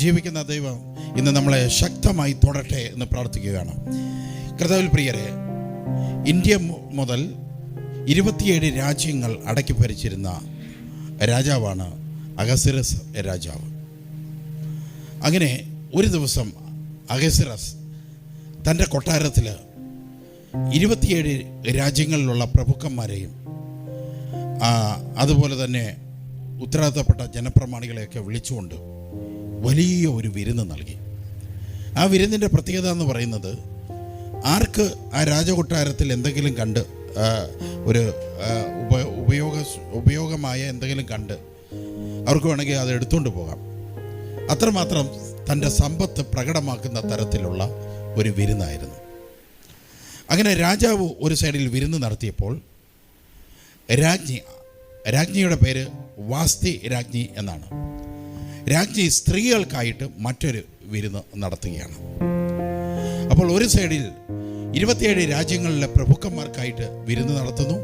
ജീവിക്കുന്ന ദൈവം ഇന്ന് നമ്മളെ ശക്തമായി തൊടട്ടെ എന്ന് പ്രാർത്ഥിക്കുകയാണ്. കർത്താവിൽ പ്രിയരെ, ഇന്ത്യ മുതൽ 27 രാജ്യങ്ങൾ അടക്കി ഭരിച്ചിരുന്ന രാജാവാണ് അഹസ്വേരോസ് രാജാവ്. അങ്ങനെ ഒരു ദിവസം അഹസ്വേരോസ് തൻ്റെ കൊട്ടാരത്തിൽ 27 രാജ്യങ്ങളിലുള്ള പ്രഭുക്കന്മാരെയും അതുപോലെ തന്നെ ഉത്തരവാദിത്തപ്പെട്ട ജനപ്രമാണികളെയൊക്കെ വിളിച്ചുകൊണ്ട് വലിയ ഒരു വിരുന്ന് നൽകി. ആ വിരുന്നിൻ്റെ പ്രത്യേകത എന്ന് പറയുന്നത്, ആർക്ക് ആ രാജകൊട്ടാരത്തിൽ എന്തെങ്കിലും കണ്ട് ഒരു ഉപയോഗമായ എന്തെങ്കിലും കണ്ട് അവർക്ക് വേണമെങ്കിൽ അത് എടുത്തുകൊണ്ട് പോകാം. അത്രമാത്രം തൻ്റെ സമ്പത്ത് പ്രകടമാക്കുന്ന തരത്തിലുള്ള ഒരു വിരുന്നായിരുന്നു. അങ്ങനെ രാജാവ് ഒരു സൈഡിൽ വിരുന്ന് നടത്തിയപ്പോൾ രാജ്ഞിയുടെ പേര് വാസ്തി രാജ്ഞി എന്നാണ്. രാജ്ഞി സ്ത്രീകൾക്കായിട്ട് മറ്റൊരു വിരുന്ന് നടത്തുകയാണ്. അപ്പോൾ ഒരു സൈഡിൽ 27 രാജ്യങ്ങളിലെ പ്രഭുക്കന്മാർക്കായിട്ട് വിരുന്ന് നടത്തുന്നു,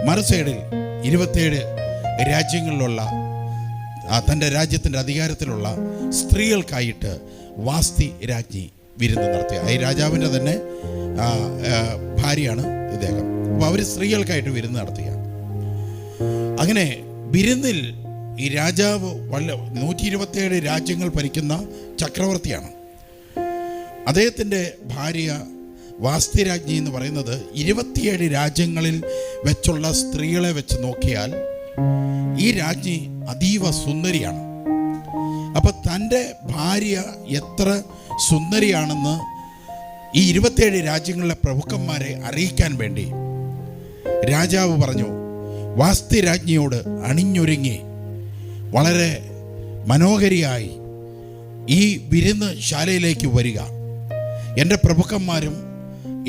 മറു സൈഡിൽ 27 രാജ്യങ്ങളിലുള്ള തൻ്റെ രാജ്യത്തിൻ്റെ അധികാരത്തിലുള്ള സ്ത്രീകൾക്കായിട്ട് വാസ്തി രാജ്ഞി വിരുന്ന് നടത്തുക. ഈ രാജാവിൻ്റെ തന്നെ ഭാര്യയാണ് ഇദ്ദേഹം. അപ്പോൾ അവർ സ്ത്രീകൾക്കായിട്ട് വിരുന്ന് നടത്തുക. അങ്ങനെ വിരുന്നിൽ ഈ രാജാവ് 127 രാജ്യങ്ങൾ ഭരിക്കുന്ന ചക്രവർത്തിയാണ്. അദ്ദേഹത്തിൻ്റെ ഭാര്യ വാസ്തി രാജ്ഞി എന്ന് പറയുന്നത് 27 രാജ്യങ്ങളിൽ വെച്ചുള്ള സ്ത്രീകളെ വെച്ച് നോക്കിയാൽ ഈ രാജ്ഞി അതീവ സുന്ദരിയാണ്. അപ്പം തൻ്റെ ഭാര്യ എത്ര സുന്ദരിയാണെന്ന് ഈ 27 രാജ്യങ്ങളിലെ പ്രഭുക്കന്മാരെ അറിയിക്കാൻ വേണ്ടി രാജാവ് പറഞ്ഞു, വാസ്തി രാജ്ഞിയോട് അണിഞ്ഞൊരുങ്ങി വളരെ മനോഹരിയായി ഈ വിരുന്ന് ശാലയിലേക്ക് വരിക, എൻ്റെ പ്രഭുക്കന്മാരും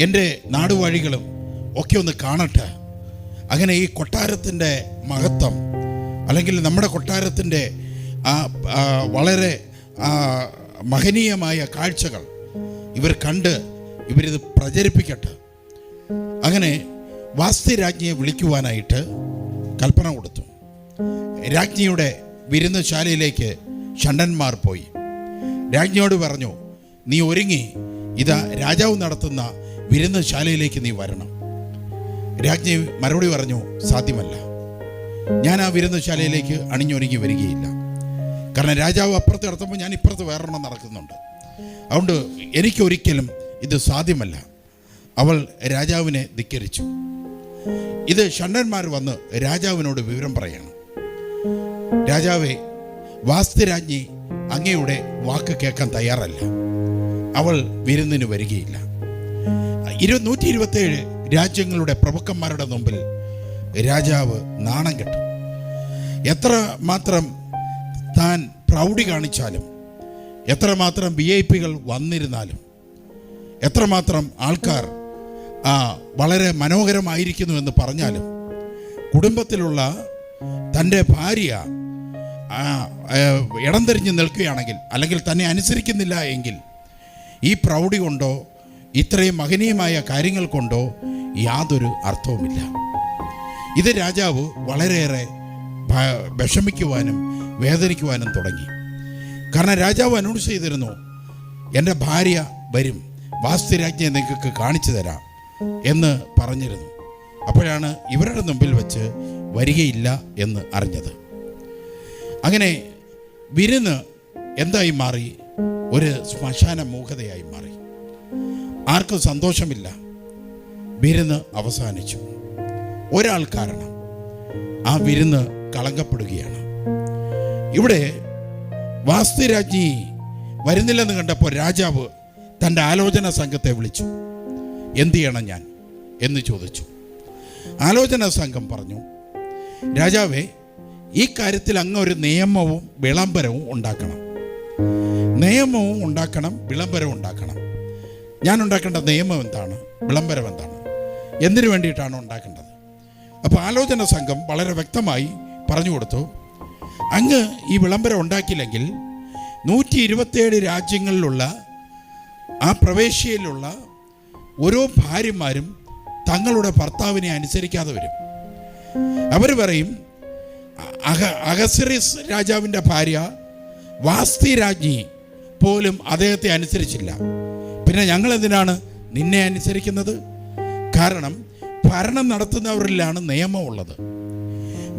എൻ്റെ നാടുവാഴികളും ഒക്കെ ഒന്ന് കാണട്ടെ. അങ്ങനെ ഈ കൊട്ടാരത്തിൻ്റെ മഹത്വം, അല്ലെങ്കിൽ നമ്മുടെ കൊട്ടാരത്തിൻ്റെ വളരെ മഹനീയമായ കാഴ്ചകൾ ഇവർ കണ്ട് ഇവരിത് പ്രചരിപ്പിക്കട്ടെ. അങ്ങനെ വാസ്തി രാജ്ഞിയെ വിളിക്കുവാനായിട്ട് കൽപ്പന കൊടുത്തു. രാജ്ഞിയുടെ വിരുന്നുശാലയിലേക്ക് ഷണ്ഡന്മാർ പോയി. രാജ്ഞിയോട് പറഞ്ഞു, നീ ഒരുങ്ങി ഇതാ രാജാവ് നടത്തുന്ന വിരുന്നുശാലയിലേക്ക് നീ വരണം. രാജ്ഞി മറുപടി പറഞ്ഞു, സാധ്യമല്ല, ഞാൻ ആ വിരുന്നുശാലയിലേക്ക് അണിഞ്ഞൊരുങ്ങി വരികയില്ല. കാരണം രാജാവ് അപ്പുറത്ത് നടത്തുമ്പോൾ ഞാൻ ഇപ്പുറത്ത് വേറെണ്ണം നടക്കുന്നുണ്ട്. അതുകൊണ്ട് എനിക്കൊരിക്കലും ഇത് സാധ്യമല്ല. അവൾ രാജാവിനെ ധിക്കരിച്ചു. ഇത് ഷണ്ഡന്മാർ വന്ന് രാജാവിനോട് വിവരം പറയാണ്. രാജാവേ, വാസ്തി രാജ്ഞി അങ്ങയുടെ വാക്ക് കേൾക്കാൻ തയ്യാറല്ല, അവൾ വിരുന്നിന് വരികയില്ല. 127 രാജ്യങ്ങളുടെ പ്രഭുക്കന്മാരുടെ മുമ്പിൽ രാജാവ് നാണം കെട്ടു. എത്ര മാത്രം താൻ പ്രൗഢി കാണിച്ചാലും, എത്രമാത്രം VIP-കൾ വന്നിരുന്നാലും, എത്രമാത്രം ആൾക്കാർ വളരെ മനോഹരമായിരിക്കുന്നു എന്ന് പറഞ്ഞാലും, കുടുംബത്തിലുള്ള തൻ്റെ ഭാര്യ ഇടം തിരിഞ്ഞ് നിൽക്കുകയാണെങ്കിൽ, അല്ലെങ്കിൽ തന്നെ അനുസരിക്കുന്നില്ല എങ്കിൽ, ഈ പ്രൗഢി കൊണ്ടോ ഇത്രയും മഹനീയമായ കാര്യങ്ങൾ കൊണ്ടോ യാതൊരു അർത്ഥവുമില്ല. ഇത് രാജാവ് വളരെയേറെ വിഷമിക്കുവാനും വേദനിക്കുവാനും തുടങ്ങി. കാരണം രാജാവ് അനൗൺസ് ചെയ്തിരുന്നു, എൻ്റെ ഭാര്യ വരും, വാസ്തി രാജ്ഞിയെ നിങ്ങൾക്ക് കാണിച്ചു തരാം എന്ന് പറഞ്ഞിരുന്നു. അപ്പോഴാണ് ഇവരുടെ മുമ്പിൽ വെച്ച് വരികയില്ല എന്ന് അറിഞ്ഞത്. അങ്ങനെ വിരുന്ന് എന്തായി മാറി? ഒരു ശ്മശാന മൂകതയായി മാറി. ആർക്കും സന്തോഷമില്ല. വിരുന്ന് അവസാനിച്ചു. ഒരാൾ കാരണം ആ വിരുന്ന് കളങ്കപ്പെടുകയാണ്. ഇവിടെ വാസ്തി രാജ്ഞി വരുന്നില്ലെന്ന് കണ്ടപ്പോൾ രാജാവ് തൻ്റെ ആലോചന സംഘത്തെ വിളിച്ചു. എന്തു ചെയ്യണം ഞാൻ എന്ന് ചോദിച്ചു. ആലോചന സംഘം പറഞ്ഞു, രാജാവേ, ഈ കാര്യത്തിൽ അങ്ങ് ഒരു നിയമവും വിളംബരവും ഉണ്ടാക്കണം. നിയമവും ഉണ്ടാക്കണം, വിളംബരവും ഉണ്ടാക്കണം. ഞാൻ ഉണ്ടാക്കേണ്ട നിയമം എന്താണ്? വിളംബരം എന്താണ്? എന്തിനു വേണ്ടിയിട്ടാണ് ഉണ്ടാക്കേണ്ടത്? അപ്പോൾ ആലോചന സംഘം വളരെ വ്യക്തമായി പറഞ്ഞു കൊടുത്തു, അങ്ങ് ഈ വിളംബരം ഉണ്ടാക്കിയില്ലെങ്കിൽ 127 രാജ്യങ്ങളിലുള്ള ആ പ്രവേശ്യയിലുള്ള ഓരോ ഭാര്യമാരും തങ്ങളുടെ ഭർത്താവിനെ അനുസരിക്കാതെ വരും. അവർ പറയും, അഹസ്വേരോസ് രാജാവിൻ്റെ ഭാര്യ വാസ്തി രാജ്ഞി പോലും അദ്ദേഹത്തെ അനുസരിച്ചില്ല. പിന്നെ ഞങ്ങൾ എന്തിനാണ് നിന്നെ അനുസരിക്കുന്നത്? കാരണം ഭരണം നടത്തുന്നവരിലാണ് നിയമമുള്ളത്.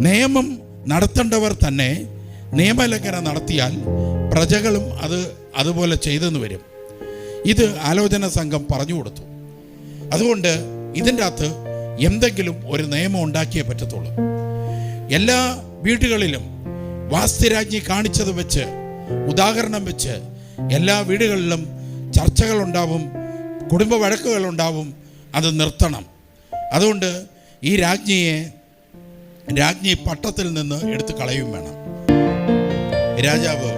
നിയമം നടത്തേണ്ടവർ തന്നെ നിയമലംഘനം നടത്തിയാൽ പ്രജകളും അതുപോലെ ചെയ്തെന്ന് വരും. ഇത് ആലോചന സംഘം പറഞ്ഞു കൊടുത്തു. അതുകൊണ്ട് ഇതിൻ്റെ അകത്ത് എന്തെങ്കിലും ഒരു നിയമം ഉണ്ടാക്കിയേ പറ്റത്തുള്ളൂ. എല്ലാ വീടുകളിലും വാസ്തുരാജ്ഞി കാണിച്ചത് വെച്ച്, ഉദാഹരണം വെച്ച് എല്ലാ വീടുകളിലും ചർച്ചകളുണ്ടാവും, കുടുംബ വഴക്കുകളുണ്ടാവും. അത് നിർത്തണം. അതുകൊണ്ട് ഈ രാജ്ഞി പട്ടത്തിൽ നിന്ന് എടുത്ത് കളയും വേണം. രാജാവ്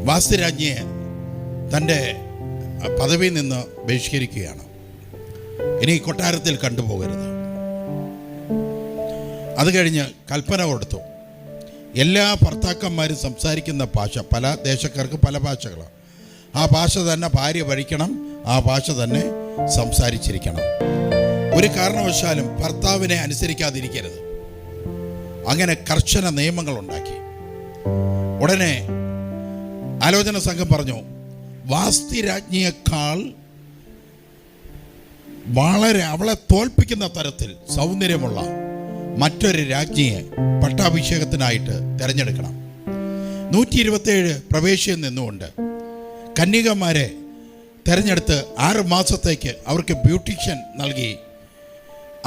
വാസ്തുരാജ്ഞിയെ തൻ്റെ പദവിയിൽ നിന്ന് ബഹിഷ്കരിക്കുകയാണ്. ഇനി കൊട്ടാരത്തിൽ കണ്ടുപോകരുത്. അത് കഴിഞ്ഞ് കൽപ്പന കൊടുത്തു. എല്ലാ ഭർത്താക്കന്മാരും സംസാരിക്കുന്ന ഭാഷ, പല ദേശക്കാർക്ക് പല ഭാഷകളാണ്. ആ ഭാഷ തന്നെ ഭാര്യ പഠിക്കണം, ആ ഭാഷ തന്നെ സംസാരിച്ചിരിക്കണം. ഒരു കാരണവശാലും ഭർത്താവിനെ അനുസരിക്കാതിരിക്കരുത്. അങ്ങനെ കർശന നിയമങ്ങൾ ഉണ്ടാക്കി. ഉടനെ ആലോചന സംഘം പറഞ്ഞു, വാസ്തുരാജ്ഞിയേക്കാൾ വളരെ അവളെ തോൽപ്പിക്കുന്ന തരത്തിൽ സൗന്ദര്യമുള്ള മറ്റൊരു രാജ്ഞിയെ പട്ടാഭിഷേകത്തിനായിട്ട് തിരഞ്ഞെടുക്കണം. 127 പ്രവേശ്യയിൽ നിന്നുകൊണ്ട് കന്യകമാരെ തിരഞ്ഞെടുത്ത് 6 മാസത്തേക്ക് അവർക്ക് ബ്യൂട്ടീഷ്യൻ നൽകി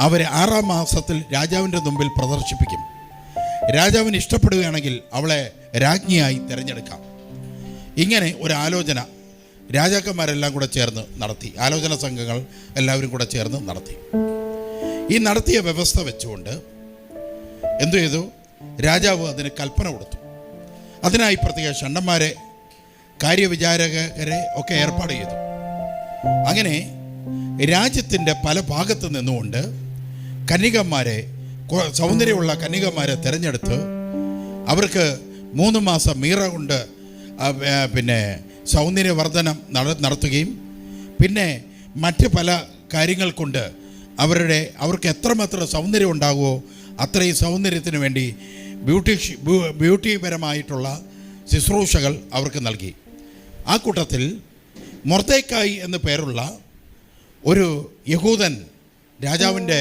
അവരെ 6-ാം മാസത്തിൽ രാജാവിൻ്റെ മുമ്പിൽ പ്രദർശിപ്പിക്കും. രാജാവിന് ഇഷ്ടപ്പെടുകയാണെങ്കിൽ അവളെ രാജ്ഞിയായി തിരഞ്ഞെടുക്കാം. ഇങ്ങനെ ഒരു ആലോചന രാജാക്കന്മാരെല്ലാം കൂടെ ചേർന്ന് നടത്തി. ആലോചന സംഘങ്ങൾ എല്ലാവരും കൂടെ ചേർന്ന് നടത്തി. ഈ നടത്തിയ വ്യവസ്ഥ വെച്ചുകൊണ്ട് എന്തു ചെയ്തു? രാജാവ് അതിന് കൽപ്പന കൊടുത്തു. അതിനായി പ്രത്യേക ഷണ്ഡന്മാരെ, കാര്യവിചാരകരെ ഒക്കെ ഏർപ്പാട് ചെയ്തു. അങ്ങനെ രാജ്യത്തിൻ്റെ പല ഭാഗത്ത് നിന്നുകൊണ്ട് കന്യകന്മാരെ, സൗന്ദര്യമുള്ള കന്യകന്മാരെ തിരഞ്ഞെടുത്ത് അവർക്ക് 3 മാസം മീറ കൊണ്ട് പിന്നെ സൗന്ദര്യവർദ്ധനം നടത്തുകയും പിന്നെ മറ്റ് പല കാര്യങ്ങൾ കൊണ്ട് അവർക്ക് എത്രമാത്രം സൗന്ദര്യം ഉണ്ടാകുമോ അത്രയും സൗന്ദര്യത്തിന് വേണ്ടി ബ്യൂട്ടിപരമായിട്ടുള്ള ശുശ്രൂഷകൾ അവർക്ക് നൽകി. ആ കൂട്ടത്തിൽ മൊർദെഖായി എന്ന് പേരുള്ള ഒരു യഹൂദൻ രാജാവിൻ്റെ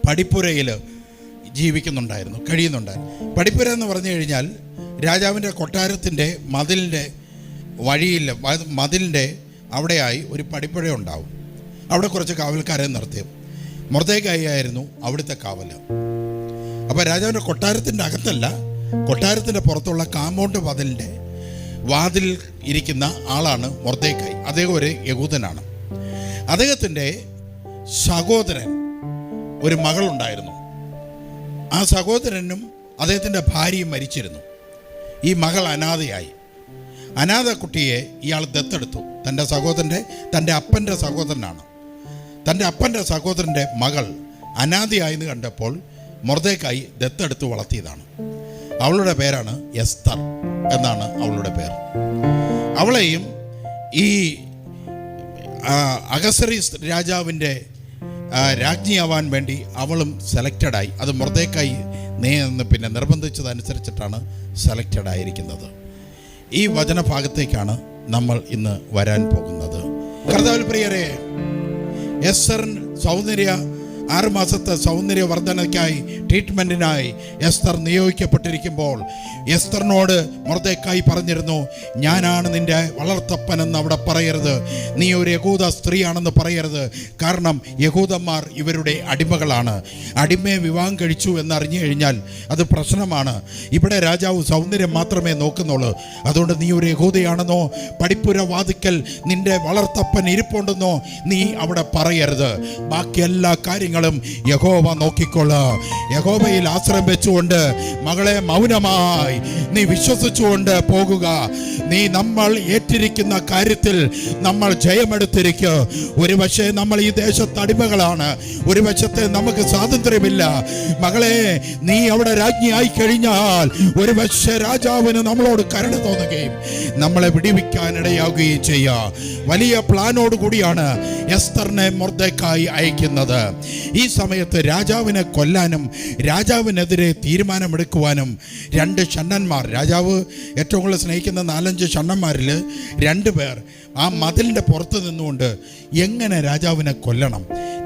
പടിപ്പുരയിൽ കഴിയുന്നുണ്ടായിരുന്നു. പടിപ്പുര എന്ന് പറഞ്ഞു കഴിഞ്ഞാൽ രാജാവിൻ്റെ കൊട്ടാരത്തിൻ്റെ മതിലിൻ്റെ അവിടെയായി ഒരു പടിപ്പുര ഉണ്ടാവും. അവിടെ കുറച്ച് കാവൽക്കാരെ നിർത്തി. മൊർദെഖായി ആയിരുന്നു അവിടുത്തെ കാവൽ. അപ്പോൾ രാജാവിൻ്റെ കൊട്ടാരത്തിൻ്റെ അകത്തല്ല, കൊട്ടാരത്തിൻ്റെ പുറത്തുള്ള കാമ്പൗണ്ട് വാതിൽ ഇരിക്കുന്ന ആളാണ് മൊർദെഖായി. അദ്ദേഹം ഒരു യഹൂദനാണ്. അദ്ദേഹത്തിൻ്റെ സഹോദരൻ ഒരു മകളുണ്ടായിരുന്നു. ആ സഹോദരനും അദ്ദേഹത്തിൻ്റെ ഭാര്യയും മരിച്ചിരുന്നു. ഈ മകൾ അനാഥയായി. അനാഥ കുട്ടിയെ ഇയാൾ ദത്തെടുത്തു. തൻ്റെ അപ്പൻ്റെ സഹോദരനാണ്. തൻ്റെ അപ്പൻ്റെ സഹോദരൻ്റെ മകൾ അനാഥയായെന്ന് കണ്ടപ്പോൾ മൊർദെഖായി ദത്തെടുത്ത് വളർത്തിയതാണ്. അവളുടെ പേരാണ് എസ്തർ എന്നാണ് അവളുടെ പേര്. അവളെയും ഈ അഹസ്വേരോസ് രാജാവിൻ്റെ രാജ്ഞിയാവാൻ വേണ്ടി അവളും സെലക്റ്റഡായി. അത് മൊർദെഖായി പിന്നെ നിർബന്ധിച്ചതനുസരിച്ചിട്ടാണ് സെലക്റ്റഡായിരിക്കുന്നത്. ഈ വചനഭാഗത്തേക്കാണ് നമ്മൾ ഇന്ന് വരാൻ പോകുന്നത്. കർത്താവിൽ പ്രിയരെ, എസ്തർ 6 മാസത്തെ സൗന്ദര്യവർദ്ധനയ്ക്കായി ട്രീറ്റ്മെൻറ്റിനായി എസ്തർ നിയോഗിക്കപ്പെട്ടിരിക്കുമ്പോൾ എസ്തറിനോട് മൊർദെഖായി പറഞ്ഞിരുന്നു, ഞാനാണ് നിൻ്റെ വളർത്തപ്പനെന്ന് അവിടെ പറയരുത്, നീ ഒരു യഹൂദ സ്ത്രീയാണെന്ന് പറയരുത്. കാരണം യഹൂദന്മാർ ഇവരുടെ അടിമകളാണ്. അടിമയെ വിവാഹം കഴിച്ചു എന്നറിഞ്ഞു കഴിഞ്ഞാൽ അത് പ്രശ്നമാണ്. ഇവിടെ രാജാവ് സൗന്ദര്യം മാത്രമേ നോക്കുന്നുള്ളൂ. അതുകൊണ്ട് നീ ഒരു യഹൂദയാണെന്നോ പടിപ്പുര വാതിക്കൽ നിൻ്റെ വളർത്തപ്പൻ ഇരിപ്പുണ്ടെന്നോ നീ അവിടെ പറയരുത്. ബാക്കി എല്ലാ കാര്യങ്ങളും യഹോവ നോക്കിക്കൊള്ളുക. യഹോവയിൽ ആശ്രയം വെച്ചുകൊണ്ട് മകളെ മൗനമായി നീ വിശ്വസിച്ചുകൊണ്ട് പോകുക. നമ്മൾ ഏറ്റിരിക്കുന്ന കാര്യത്തിൽ നമ്മൾ ജയമെടുത്തിരിക്കുക. ഒരു പക്ഷേ നമ്മൾ ഈ ദേശത്ത് അടിമകളാണ്, ഒരു വശത്തെ നമുക്ക് സ്വാതന്ത്ര്യമില്ല. മകളെ, നീ അവിടെ രാജ്ഞിയായി കഴിഞ്ഞാൽ ഒരു പക്ഷേ രാജാവിന് നമ്മളോട് കരുണ തോന്നുകയും നമ്മളെ വിടിവിക്കാനിടയാകുകയും ചെയ്യുക. വലിയ പ്ലാനോട് കൂടിയാണ് എസ്തറിനെ മൊർദെഖായി അയക്കുന്നത്. ഈ സമയത്ത് രാജാവിനെ കൊല്ലാനും രാജാവിനെതിരെ തീരുമാനമെടുക്കുവാനും 2 ഷണ്ഡന്മാർ, രാജാവ് ഏറ്റവും കൂടുതൽ സ്നേഹിക്കുന്ന 4-5 ഷണ്ഡന്മാരിൽ 2 പേർ ആ മതിലിൻ്റെ പുറത്ത് നിന്നുകൊണ്ട് എങ്ങനെ രാജാവിനെ കൊല്ലണം,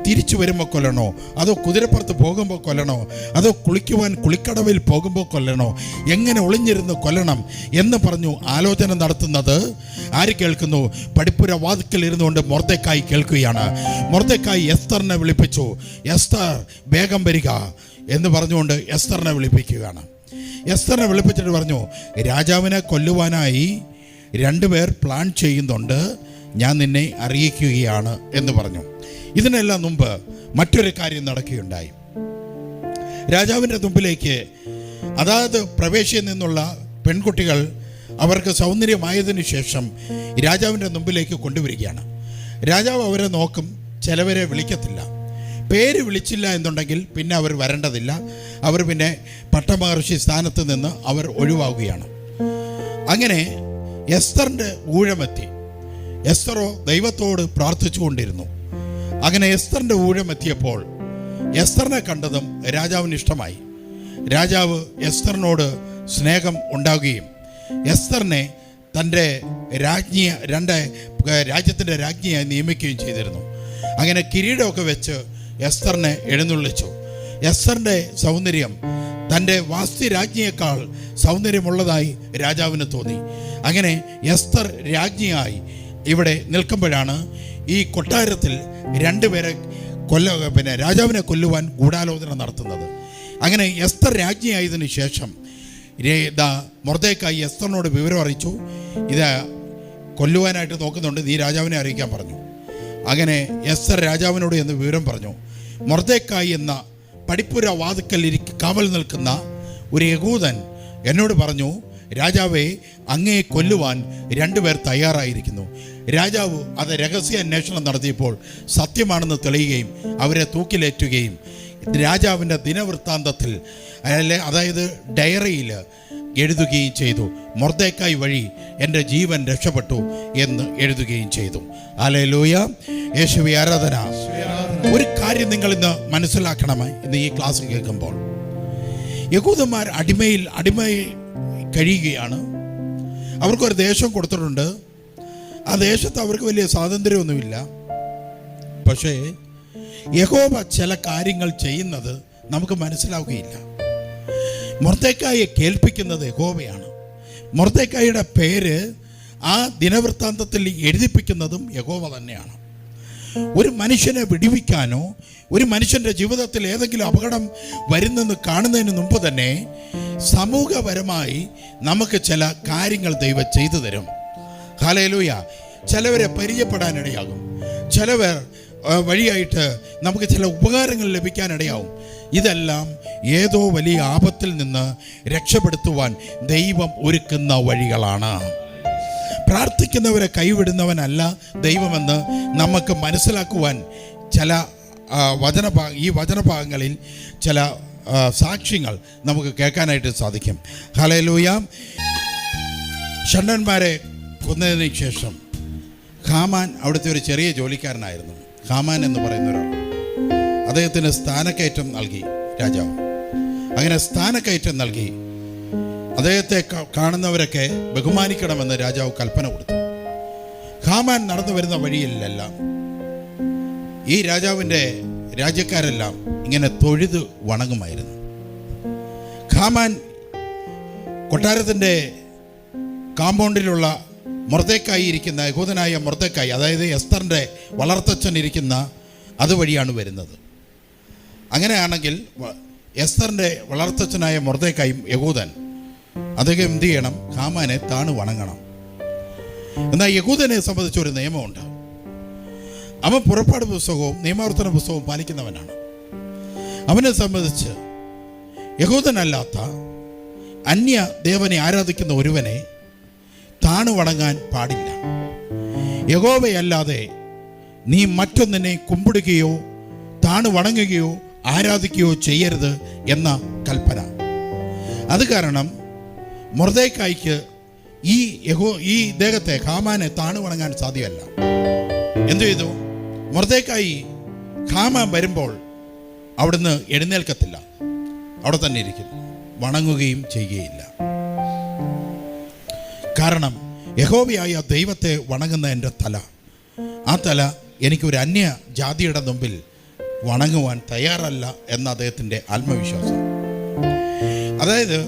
തിരിച്ചു വരുമ്പോൾ കൊല്ലണോ, അതോ കുതിരപ്പുറത്ത് പോകുമ്പോൾ കൊല്ലണോ, അതോ കുളിക്കുവാൻ കുളിക്കടവിൽ പോകുമ്പോൾ കൊല്ലണോ, എങ്ങനെ ഒളിഞ്ഞിരുന്ന് കൊല്ലണം എന്ന് പറഞ്ഞു ആലോചന നടത്തുന്നത് ആര് കേൾക്കുന്നു? പടിപ്പുര വാതിക്കൽ ഇരുന്നുകൊണ്ട് മൊർദെഖായി കേൾക്കുകയാണ്. മൊർദെഖായി എസ്തറിനെ വിളിപ്പിച്ചു. എസ്തർ വേഗം വരിക എന്ന് പറഞ്ഞുകൊണ്ട് എസ്തറിനെ വിളിപ്പിക്കുകയാണ്. എസ്തറിനെ വിളിപ്പിച്ചിട്ട് പറഞ്ഞു, രാജാവിനെ കൊല്ലുവാനായി 2 പേർ പ്ലാൻ ചെയ്യുന്നുണ്ട്, ഞാൻ നിന്നെ അറിയിക്കുകയാണ് എന്ന് പറഞ്ഞു. ഇതിനെല്ലാം മുമ്പ് മറ്റൊരു കാര്യം നടക്കുകയുണ്ടായി. രാജാവിൻ്റെ മുമ്പിലേക്ക് അതായത് പ്രവേശിയിൽ നിന്നുള്ള പെൺകുട്ടികൾ അവർക്ക് സൗന്ദര്യമായതിനു ശേഷം രാജാവിൻ്റെ മുമ്പിലേക്ക് കൊണ്ടുവരികയാണ്. രാജാവ് അവരെ നോക്കും, ചിലവരെ വിളിക്കത്തില്ല. പേര് വിളിച്ചില്ല എന്നുണ്ടെങ്കിൽ പിന്നെ അവർ വരേണ്ടതില്ല. അവർ പിന്നെ പട്ടമഹർഷി സ്ഥാനത്ത് നിന്ന് അവർ ഒഴിവാകുകയാണ്. അങ്ങനെ എസ്തറിൻ്റെ ഊഴമെത്തി. എസ്തറോ ദൈവത്തോട് പ്രാർത്ഥിച്ചു കൊണ്ടിരുന്നു. അങ്ങനെ എസ്തറിൻ്റെ ഊഴമെത്തിയപ്പോൾ എസ്തറിനെ കണ്ടതും രാജാവിന് ഇഷ്ടമായി. രാജാവ് എസ്തറിനോട് സ്നേഹം ഉണ്ടാകുകയും എസ്തറിനെ തൻ്റെ രാജ്യത്തിൻ്റെ രാജ്ഞിയായി നിയമിക്കുകയും ചെയ്തിരുന്നു. അങ്ങനെ കിരീടമൊക്കെ വെച്ച് എസ്തറിനെ എഴുന്നള്ളിച്ചു. എസ്തറിൻ്റെ സൗന്ദര്യം തൻ്റെ വാസ്തി രാജ്ഞിയേക്കാൾ സൗന്ദര്യമുള്ളതായി രാജാവിന് തോന്നി. അങ്ങനെ എസ്തർ രാജ്ഞിയായി ഇവിടെ നിൽക്കുമ്പോഴാണ് ഈ കൊട്ടാരത്തിൽ 2 പേരെ രാജാവിനെ കൊല്ലുവാൻ ഗൂഢാലോചന നടത്തുന്നത്. അങ്ങനെ എസ്തർ രാജ്ഞിയായതിനു ശേഷം മൊർദെഖായി എസ്തറിനോട് വിവരം അറിയിച്ചു, ഇത് കൊല്ലുവാനായിട്ട് നോക്കുന്നുണ്ട്, നീ രാജാവിനെ അറിയിക്കാൻ പറഞ്ഞു. അങ്ങനെ എസ്തർ രാജാവിനോട് എന്ന് വിവരം പറഞ്ഞു. മൊർദെഖായി എന്ന പടിപ്പുര വാതിക്കൽ കാവൽ നിൽക്കുന്ന ഒരു യഹൂദൻ എന്നോട് പറഞ്ഞു, രാജാവെ, അങ്ങയെ കൊല്ലുവാൻ 2 പേർ തയ്യാറായിരിക്കുന്നു. രാജാവ് അത് രഹസ്യ അന്വേഷണം നടത്തിയപ്പോൾ സത്യമാണെന്ന് തെളിയുകയും അവരെ തൂക്കിലേറ്റുകയും രാജാവിൻ്റെ ദിനവൃത്താന്തത്തിൽ അതായത് ഡയറിയിൽ എഴുതുകയും ചെയ്തു. മൊർദെഖായി വഴി എൻ്റെ ജീവൻ രക്ഷപ്പെട്ടു എന്ന് എഴുതുകയും ചെയ്തു. ഹല്ലേലൂയ, യേശുവേ ആരാധന. ഒരു കാര്യം നിങ്ങൾ ഇന്ന് മനസ്സിലാക്കണമേ. ഇന്ന് ഈ ക്ലാസ് കേൾക്കുമ്പോൾ യഹൂദന്മാർ അടിമയിൽ കഴിയുകയാണ്. അവർക്കൊരു ദേശം കൊടുത്തിട്ടുണ്ട്. ആ ദേശത്ത് അവർക്ക് വലിയ സ്വാതന്ത്ര്യമൊന്നുമില്ല. പക്ഷേ യഹോവ ചില കാര്യങ്ങൾ ചെയ്യുന്നത് നമുക്ക് മനസ്സിലാവുകയില്ല. മൊർദെഖായിയെ കേൾപ്പിക്കുന്നത് യഹോവയാണ്. മൊർദെഖായിയുടെ പേര് ആ ദിനവൃത്താന്തത്തിൽ എഴുതിപ്പിക്കുന്നതും യഹോവ തന്നെയാണ്. ഒരു മനുഷ്യനെ വിടുവിക്കാനോ ഒരു മനുഷ്യൻ്റെ ജീവിതത്തിൽ ഏതെങ്കിലും അപകടം വരുന്നെന്ന് കാണുന്നതിന് മുമ്പ് തന്നെ സമൂഹപരമായി നമുക്ക് ചില കാര്യങ്ങൾ ദൈവം ചെയ്തു തരും. ഹല്ലേലൂയ. ചിലവരെ പരിചയപ്പെടാനിടയാകും. ചിലവർ വഴിയായിട്ട് നമുക്ക് ചില ഉപകാരങ്ങൾ ലഭിക്കാനിടയാവും. ഇതെല്ലാം ഏതോ വലിയ ആപത്തിൽ നിന്ന് രക്ഷപ്പെടുത്തുവാൻ ദൈവം ഒരുക്കുന്ന വഴികളാണ്. പ്രാർത്ഥിക്കുന്നവരെ കൈവിടുന്നവനല്ല ദൈവമെന്ന് നമുക്ക് മനസ്സിലാക്കുവാൻ ചില ഈ വചനഭാഗങ്ങളിൽ ചില സാക്ഷ്യങ്ങൾ നമുക്ക് കേൾക്കാനായിട്ട് സാധിക്കും. ഹല്ലേലൂയ. ഷണ്ഡന്മാരെ കൊന്നതിന് ശേഷം ഹാമാൻ അവിടുത്തെ ഒരു ചെറിയ ജോലിക്കാരനായിരുന്നു. ഹാമാൻ എന്ന് പറയുന്ന ഒരാൾ, അദ്ദേഹത്തിന് സ്ഥാനക്കയറ്റം നൽകി രാജാവ്. അങ്ങനെ സ്ഥാനക്കയറ്റം നൽകി അദ്ദേഹത്തെ കാണുന്നവരൊക്കെ ബഹുമാനിക്കണമെന്ന് രാജാവ് കൽപ്പന കൊടുത്തു. ഹാമാൻ നടന്നു വരുന്ന വഴിയിലെല്ലാം ഈ രാജാവിൻ്റെ രാജ്യക്കാരെല്ലാം ഇങ്ങനെ തൊഴുത് വണങ്ങുമായിരുന്നു. ഹാമാൻ കൊട്ടാരത്തിൻ്റെ കാമ്പൗണ്ടിലുള്ള മൊർദെഖായി ഇരിക്കുന്ന യഹൂദനായ മൊർദെഖായി, അതായത് എസ്തറിൻ്റെ വളർത്തച്ഛൻ ഇരിക്കുന്ന അതുവഴിയാണ് വരുന്നത്. അങ്ങനെയാണെങ്കിൽ എസ്തറിൻ്റെ വളർത്തച്ഛനായ മൊർദെഖായി യഹൂദൻ അദ്ദേഹം എന്ത് ചെയ്യണം? ഹാമാനെ താണു വണങ്ങണം. എന്നാൽ യഹൂദനെ സംബന്ധിച്ചൊരു നിയമമുണ്ട്. അവൻ പുറപ്പാട് പുസ്തകവും നിയമാവർത്തന പുസ്തകവും പാലിക്കുന്നവനാണ്. അവനെ സംബന്ധിച്ച് യഹൂദനല്ലാത്ത അന്യ ദേവനെ ആരാധിക്കുന്ന ഒരുവനെ താണു വണങ്ങാൻ പാടില്ല. യഹോവയല്ലാതെ നീ മറ്റൊന്നിനെ കുമ്പിടുകയോ താണു വണങ്ങുകയോ ആരാധിക്കുകയോ ചെയ്യരുത് എന്ന കൽപ്പന. അത് കാരണം മൊർദെഖായിക്ക് ഈ ദേഹത്തെ ഹാമാനെ താണു വണങ്ങാൻ സാധ്യമല്ല. എന്തു ചെയ്തു? മൊർദെഖായി ഹാമാൻ വരുമ്പോൾ അവിടുന്ന് എഴുന്നേൽക്കത്തില്ല, അവിടെ തന്നെ ഇരിക്കും, വണങ്ങുകയും ചെയ്യുകയില്ല. കാരണം യഹോവയായ ദൈവത്തെ വണങ്ങുന്ന എൻ്റെ തല, ആ തല എനിക്കൊരു അന്യ ജാതിയുടെ മുമ്പിൽ വണങ്ങുവാൻ തയ്യാറല്ല എന്ന അദ്ദേഹത്തിൻ്റെ ആത്മവിശ്വാസം. അതായത്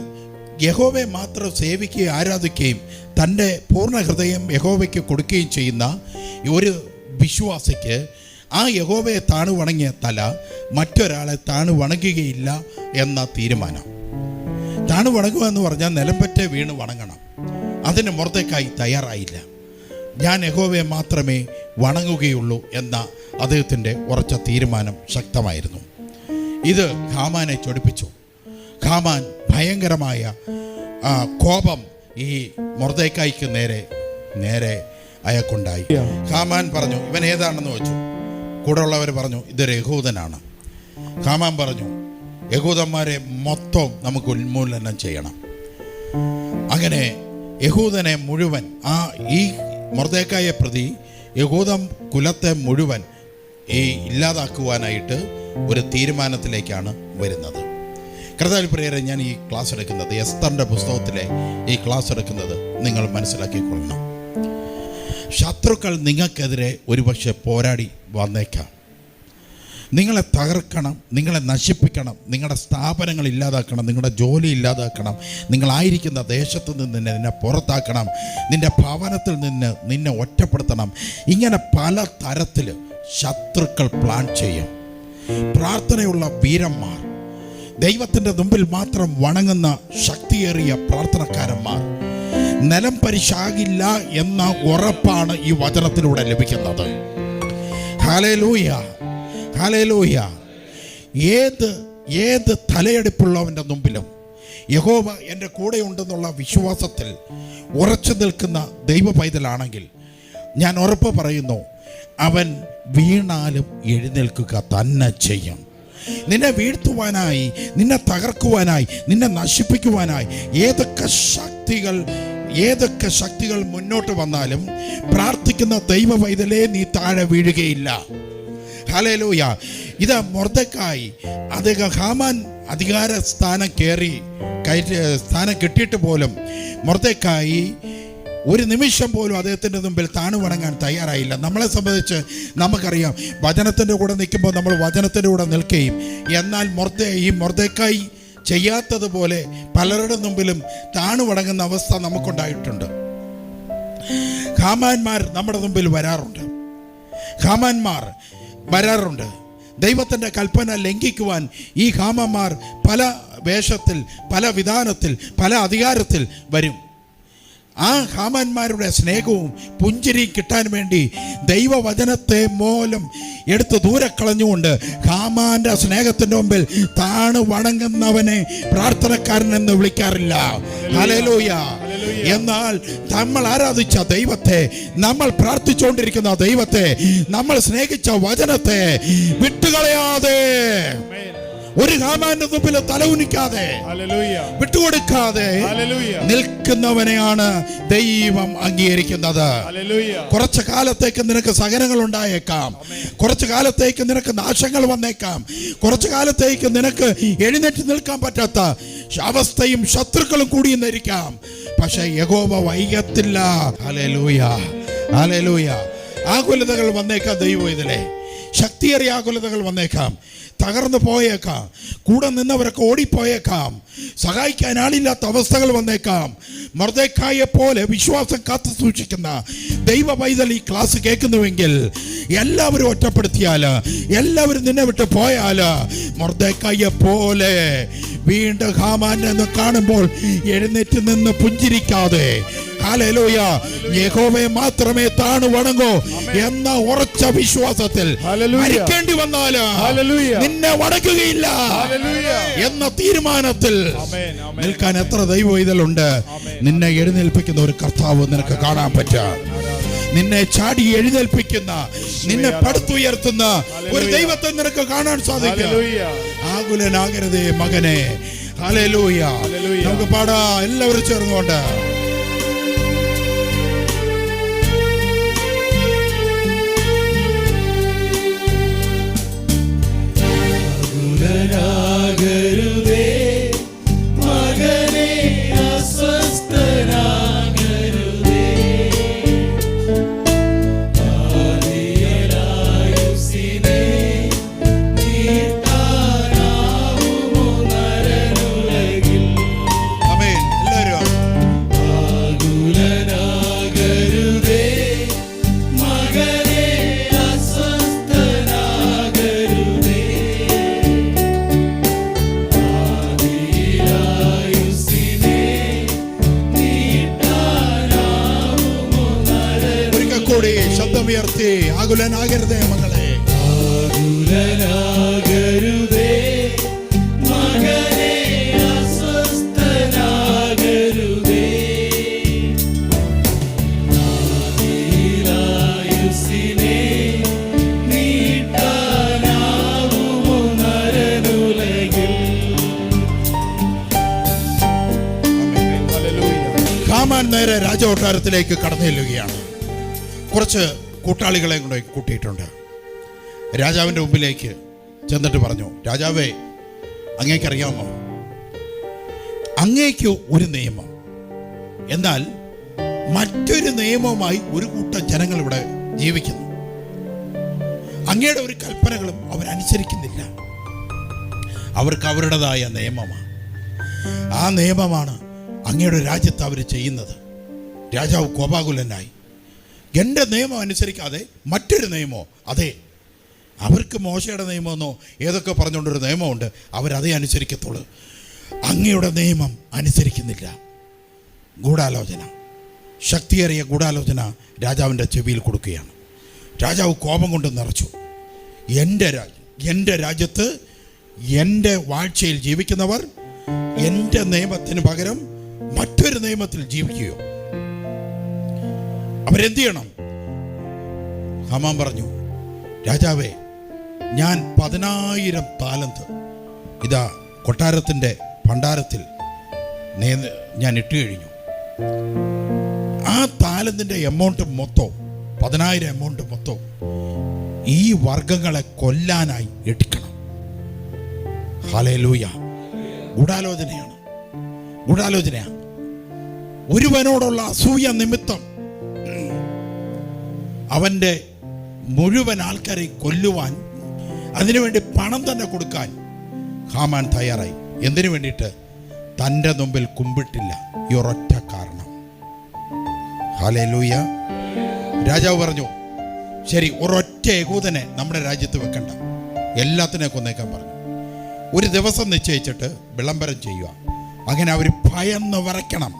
യഹോവയെ മാത്രം സേവിക്കുകയും ആരാധിക്കുകയും തൻ്റെ പൂർണ്ണ ഹൃദയം യഹോവയ്ക്ക് കൊടുക്കുകയും ചെയ്യുന്ന ഒരു വിശ്വാസിക്ക് ആ യഹോവയെ താണു വണങ്ങിയ തല മറ്റൊരാളെ താണു വണങ്ങുകയില്ല എന്ന തീരുമാനം. താണു വണങ്ങുക എന്ന് പറഞ്ഞാൽ നിലംപറ്റെ വീണ് വണങ്ങണം. അതിന് മൊർദെഖായി തയ്യാറായില്ല. ഞാൻ യഹോവയെ മാത്രമേ വണങ്ങുകയുള്ളൂ എന്ന അദ്ദേഹത്തിൻ്റെ ഉറച്ച തീരുമാനം ശക്തമായിരുന്നു. ഇത് ഹാമാനെ ചൊടിപ്പിച്ചു. ഹാമാൻ ഭയങ്കരമായ കോപം ഈ മൊർദെഖായിക്ക് നേരെ അയക്കുണ്ടായി. ഹാമാൻ പറഞ്ഞു, ഇവൻ ഏതാണെന്ന് വെച്ചു. കൂടെ ഉള്ളവർ പറഞ്ഞു, ഇതൊരു യഹൂദനാണ്. ഹാമാൻ പറഞ്ഞു, യഹൂദന്മാരെ മൊത്തം നമുക്ക് ഉന്മൂലനം ചെയ്യണം. അങ്ങനെ യഹൂദനെ മുഴുവൻ, ഈ മൊർദെഖായെ പ്രതി യഹൂദ കുലത്തെ മുഴുവൻ ഇല്ലാതാക്കുവാനായിട്ട് ഒരു തീരുമാനത്തിലേക്കാണ് വരുന്നത്. കർത്താവിൽ പ്രിയരെ, ഞാൻ ഈ ക്ലാസ് എടുക്കുന്നത്, എസ്തറിൻ്റെ പുസ്തകത്തിലെ ഈ ക്ലാസ് എടുക്കുന്നത് നിങ്ങൾ മനസ്സിലാക്കിക്കൊള്ളണം. ശത്രുക്കൾ നിങ്ങൾക്കെതിരെ ഒരുപക്ഷെ പോരാടി വന്നേക്കാം. നിങ്ങളെ തകർക്കണം, നിങ്ങളെ നശിപ്പിക്കണം, നിങ്ങളുടെ സ്ഥാപനങ്ങൾ ഇല്ലാതാക്കണം, നിങ്ങളുടെ ജോലി ഇല്ലാതാക്കണം, നിങ്ങളായിരിക്കുന്ന ദേശത്ത് നിന്ന് നിന്നെ പുറത്താക്കണം, നിൻ്റെ ഭവനത്തിൽ നിന്ന് നിന്നെ ഒറ്റപ്പെടുത്തണം. ഇങ്ങനെ പല തരത്തിൽ ശത്രുക്കൾ പ്ലാൻ ചെയ്യും. പ്രാർത്ഥനയുള്ള വീരന്മാർ, ദൈവത്തിൻ്റെ മുമ്പിൽ മാത്രം വണങ്ങുന്ന ശക്തിയേറിയ പ്രാർത്ഥനക്കാരന്മാർ നിലം പരിശാകില്ല എന്ന ഉറപ്പാണ് ഈ വചനത്തിലൂടെ ലഭിക്കുന്നത്. Hallelujah, hallelujah. ഏത് തലയെടുപ്പുള്ളവൻ്റെ മുമ്പിലും യഹോവ എൻ്റെ കൂടെ ഉണ്ടെന്നുള്ള വിശ്വാസത്തിൽ ഉറച്ചു നിൽക്കുന്ന ദൈവ പൈതലാണെങ്കിൽ ഞാൻ ഉറപ്പ് പറയുന്നു, അവൻ വീണാലും എഴുന്നേൽക്കുക തന്നെ ചെയ്യും. നിന്നെ വീഴ്ത്തുവാനായി, നിന്നെ തകർക്കുവാനായി, നിന്നെ നശിപ്പിക്കുവാനായി ഏതൊക്കെ ശക്തികൾ മുന്നോട്ട് വന്നാലും പ്രാർത്ഥിക്കുന്ന ദൈവ പൈതലേ, നീ താഴെ വീഴുകയില്ല. ഹല്ലേലൂയ. ഇത് മൊർദെഖായി, അദ്ദേഹം ഹാമാൻ അധികാര സ്ഥാനം കിട്ടിയിട്ട് പോലും മൊർദെഖായി ഒരു നിമിഷം പോലും അദ്ദേഹത്തിൻ്റെ മുമ്പിൽ താണു വണങ്ങാൻ തയ്യാറായില്ല. നമ്മളെ സംബന്ധിച്ച് നമുക്കറിയാം, വചനത്തിൻ്റെ കൂടെ നിൽക്കുമ്പോൾ നമ്മൾ വചനത്തിൻ്റെ കൂടെ നിൽക്കുകയും, എന്നാൽ ഈ മൊർദെഖായി ചെയ്യാത്തതുപോലെ പലരുടെ മുമ്പിലും താണു വണങ്ങുന്ന അവസ്ഥ നമുക്കുണ്ടായിട്ടുണ്ട്. ഹാമാന്മാർ നമ്മുടെ മുമ്പിൽ വരാറുണ്ട്. ദൈവത്തിൻ്റെ കൽപ്പന ലംഘിക്കുവാൻ ഈ ഹാമാന്മാർ പല വേഷത്തിൽ, പല വിധാനത്തിൽ, പല അധികാരത്തിൽ വരും. ആ ഹാമാന്മാരുടെ സ്നേഹവും പുഞ്ചിരിയും കിട്ടാൻ വേണ്ടി ദൈവവചനത്തെ മൂലം എടുത്ത് ദൂരെ കളഞ്ഞുകൊണ്ട് ഹാമാന്റെ സ്നേഹത്തിൻ്റെ മുമ്പിൽ താണു വണങ്ങുന്നവനെ പ്രാർത്ഥനക്കാരൻ എന്ന് വിളിക്കാറില്ല. ഹല്ലേലൂയ. എന്നാൽ നമ്മൾ ആരാധിച്ച ദൈവത്തെ, നമ്മൾ പ്രാർത്ഥിച്ചുകൊണ്ടിരിക്കുന്ന ദൈവത്തെ, നമ്മൾ സ്നേഹിച്ച വചനത്തെ വിട്ടുകളയാതെ, ഒരു ഹാമാന്റെ മുമ്പിൽ തല ഉനിക്കാതെ, വിട്ടുകൊടുക്കാതെ നിൽക്കുന്നവനെയാണ് ദൈവം അംഗീകരിക്കുന്നത്. കുറച്ചു കാലത്തേക്ക് നിനക്ക് സഹനങ്ങൾ ഉണ്ടായേക്കാം, കുറച്ചു കാലത്തേക്ക് നിനക്ക് നാശങ്ങൾ വന്നേക്കാം, കുറച്ചു കാലത്തേക്ക് നിനക്ക് എഴുന്നേറ്റ് നിൽക്കാൻ പറ്റാത്ത അവസ്ഥയും ശത്രുക്കളും കൂടിയെന്നിരിക്കാം. പക്ഷെ യഹോവ വൈകത്തില്ല. Hallelujah, hallelujah. ആകുലതകൾ വന്നേക്കാം, ദൈവം ഇതിലെ ശക്തിയേറിയ ആകുലതകൾ വന്നേക്കാം, തകർന്നു പോയേക്കാം, കൂടെ നിന്നവരൊക്കെ ഓടിപ്പോയേക്കാം, സഹായിക്കാൻ ആളില്ലാത്ത അവസ്ഥകൾ വന്നേക്കാം. മൊർദെഖായെ പോലെ വിശ്വാസം കാത്തു സൂക്ഷിക്കുന്ന ദൈവ പൈതൽ ഈ ക്ലാസ് കേൾക്കുന്നുവെങ്കിൽ, എല്ലാവരും ഒറ്റപ്പെടുത്തിയാൽ, എല്ലാവരും നിന്നെ വിട്ട് പോയാൽ, മൊർദെഖായെ പോലെ വീണ്ടും ഹാമാനെ കാണുമ്പോൾ എഴുന്നേറ്റ് നിന്ന് പുഞ്ചിരിക്കാതെ, ഹല്ലേലൂയ, യഹോവയെ മാത്രമേ താണു വണങ്ങൂ എന്ന ഉറച്ച വിശ്വാസത്തിൽ മരിക്കേണ്ടി വന്നാൽ നിന്നെ വണങ്ങുകയില്ല എന്ന തീരുമാനത്തിൽ നിൽക്കാൻ എത്ര ദൈവവൈതലുണ്ട്. നിന്നെ എഴുന്നേൽപ്പിക്കുന്ന ഒരു കർത്താവ് നിനക്ക് കാണാൻ പറ്റുക, നിന്നെ ചാടി എഴുന്നേൽപ്പിക്കുന്ന, നിന്നെ പടുത്തുയർത്തുന്ന ഒരു ദൈവത്തെ നിനക്ക് കാണാൻ സാധിക്കും. ആകുലനാകരുതേ മകനെ. ഹല്ലേലൂയ. നമുക്ക് പാടാ എല്ലാവരും ചേർന്നുകൊണ്ട്. ഉയർത്തി. ആകുലനാകരുതേ മകളെ, ആകുലനാകരുതേ മകനേ, അസ്വസ്ഥനാകരുതേ. നാദീലായുസ്സിനെ നീട്ടാനാവുമോ നരനുലകിൽ. ഹാമാൻ നേരെ രാജകൊട്ടാരത്തിലേക്ക് കടന്നു ചെല്ലുകയാണ്. കുറച്ച് കൂട്ടാളികളെ കൂടെ കൂട്ടിയിട്ടുണ്ട്. രാജാവിൻ്റെ മുമ്പിലേക്ക് ചെന്നിട്ട് പറഞ്ഞു, രാജാവേ, അങ്ങേക്കറിയാമോ, അങ്ങേക്ക് ഒരു നിയമം, എന്നാൽ മറ്റൊരു നിയമവുമായി ഒരു കൂട്ടം ജനങ്ങൾ ഇവിടെ ജീവിക്കുന്നു. അങ്ങയുടെ ഒരു കൽപ്പനകളും അവരനുസരിക്കുന്നില്ല. അവർക്ക് അവരുടേതായ നിയമമാണ്. ആ നിയമമാണ് അങ്ങയുടെ രാജ്യത്ത് അവർ ചെയ്യുന്നത്. രാജാവ് കോപാകുലനായി. എൻ്റെ നിയമം അനുസരിക്കാതെ മറ്റൊരു നിയമമോ? അതെ, അവർക്ക് മോശയുടെ നിയമമെന്നോ ഏതൊക്കെ പറഞ്ഞുകൊണ്ടൊരു നിയമമുണ്ട്, അവരതേ അനുസരിക്കത്തുള്ളൂ. അങ്ങയുടെ നിയമം അനുസരിക്കുന്നില്ല. ഗൂഢാലോചന, ശക്തിയേറിയ ഗൂഢാലോചന രാജാവിൻ്റെ ചെവിയിൽ കൊടുക്കുകയാണ്. രാജാവ് കോപം കൊണ്ട് നിറച്ചു. എൻ്റെ രാജ്യത്ത് എൻ്റെ വാഴ്ചയിൽ ജീവിക്കുന്നവർ എൻ്റെ നിയമത്തിന് പകരം മറ്റൊരു നിയമത്തിൽ ജീവിക്കുകയോ? അവരെന്ത് ചെയ്യണം? ഹാമാൻ പറഞ്ഞു, രാജാവേ, ഞാൻ 10,000 താലന്ത് ഇതാ കൊട്ടാരത്തിൻ്റെ ഭണ്ഡാരത്തിൽ ഞാൻ ഇട്ട് കഴിഞ്ഞു. ആ താലന്തിൻ്റെ എമൗണ്ട് മൊത്തം 10,000 എമൗണ്ട് മൊത്തം ഈ വർഗങ്ങളെ കൊല്ലാനായി എടുക്കണം. ഹല്ലേലൂയ. ഗൂഢാലോചനയാണ്. ഒരുവനോടുള്ള അസൂയ നിമിത്തം അവൻ്റെ മുഴുവൻ ആൾക്കാരെ കൊല്ലുവാൻ, അതിനുവേണ്ടി പണം തന്നെ കൊടുക്കാൻ ഹാമാൻ തയ്യാറായി. എന്തിനു വേണ്ടിയിട്ട്? തൻ്റെ മുമ്പിൽ കുമ്പിട്ടില്ല ഈ ഒരൊറ്റ കാരണം. ഹല്ലേലൂയ. രാജാവ് പറഞ്ഞു, ശരി, ഒരൊറ്റ യഹൂദനെ നമ്മുടെ രാജ്യത്ത് വെക്കണ്ട, എല്ലാത്തിനെ കൊന്നേക്കാൻ പറഞ്ഞു. ഒരു ദിവസം നിശ്ചയിച്ചിട്ട് വിളംബരം ചെയ്യുക. അങ്ങനെ അവർ ഭയന്ന് വിറയ്ക്കണം.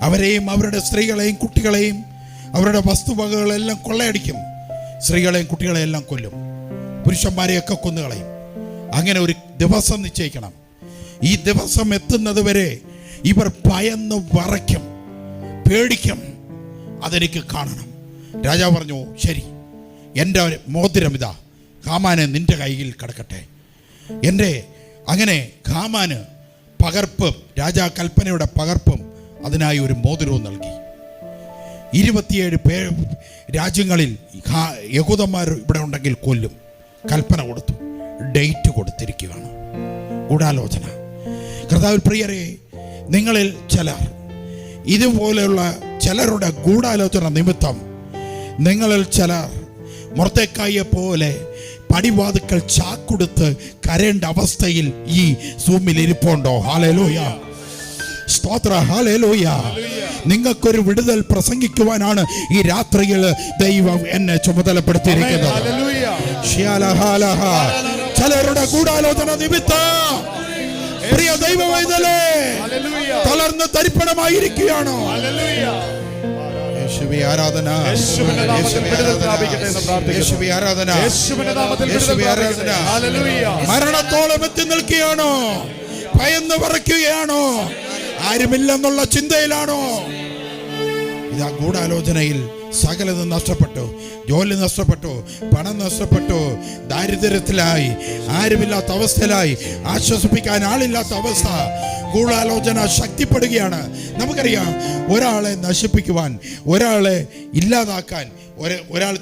അവരെയും അവരുടെ സ്ത്രീകളെയും കുട്ടികളെയും അവരുടെ വസ്തുവകകളെല്ലാം കൊള്ളയടിക്കും. സ്ത്രീകളെയും കുട്ടികളെയും എല്ലാം കൊല്ലും. പുരുഷന്മാരെയൊക്കെ കൊന്നുകളയും. അങ്ങനെ ഒരു ദിവസം നിശ്ചയിക്കണം. ഈ ദിവസം എത്തുന്നത് വരെ ഇവർ ഭയന്ന് വിറയ്ക്കും, പേടിക്കും. അതെനിക്ക് കാണണം. രാജാവ് പറഞ്ഞു, ശരി, എൻ്റെ മോതിരം ഇതാ, ഹാമാന് നിന്റെ കയ്യിൽ കിടക്കട്ടെ. അങ്ങനെ ഹാമാന് പകർപ്പും രാജാകൽപ്പനയുടെ പകർപ്പും അതിനായി ഒരു മോതിരവും നൽകി. 27 രാജ്യങ്ങളിൽ യഹൂദന്മാർ ഇവിടെ ഉണ്ടെങ്കിൽ കൊല്ലും. കൽപ്പന കൊടുത്തു, ഡേറ്റ് കൊടുത്തിരിക്കുകയാണ്. ഗൂഢാലോചന. കർത്താവിൽ പ്രിയരെ, നിങ്ങളിൽ ചിലർ ഇതുപോലെയുള്ള ചിലരുടെ ഗൂഢാലോചന നിമിത്തം നിങ്ങളിൽ ചിലർ മൊർദെഖായിയെ പോലെ പടിവാതുക്കൾ ചാക്കൊടുത്ത് കരേണ്ട അവസ്ഥയിൽ ഈ സൂമിൽ ഇരിപ്പുണ്ടോ? ഹല്ലേലൂയ, സ്തോത്ര, ഹല്ലേലൂയ. നിങ്ങൾക്കൊരു വിടുതൽ പ്രസംഗിക്കുവാനാണ് ഈ രാത്രിയിൽ ദൈവം എന്നെ ചുമതലപ്പെടുത്തിയിരിക്കുന്നത്. ചിലരുടെ ഗൂഢാലോചന നിമിത്തം പ്രിയ ദൈവവൈതലേ തളർന്ന് തരിപ്പണമായിരിക്കുകയാണോ? യേശുവേ ആരാധന, മരണത്തോളം എത്തി നിൽക്കുകയാണോ? ഭയന്ന് വിറയ്ക്കുകയാണോ? ആരുമില്ലെന്നുള്ള ചിന്തയിലാണോ? ഇതാ ഗൂഢാലോചനയിൽ സകലതും നഷ്ടപ്പെട്ടു. ജോലി നഷ്ടപ്പെട്ടു, പണം നഷ്ടപ്പെട്ടു, ദാരിദ്ര്യത്തിലായി, ആരുമില്ലാത്ത അവസ്ഥയിലായി, ആശ്വസിപ്പിക്കാൻ ആളില്ലാത്ത അവസ്ഥ. ഗൂഢാലോചന ശക്തിപ്പെടുകയാണ്. നമുക്കറിയാം, ഒരാളെ നശിപ്പിക്കുവാൻ, ഒരാളെ ഇല്ലാതാക്കാൻ ഒരാൾ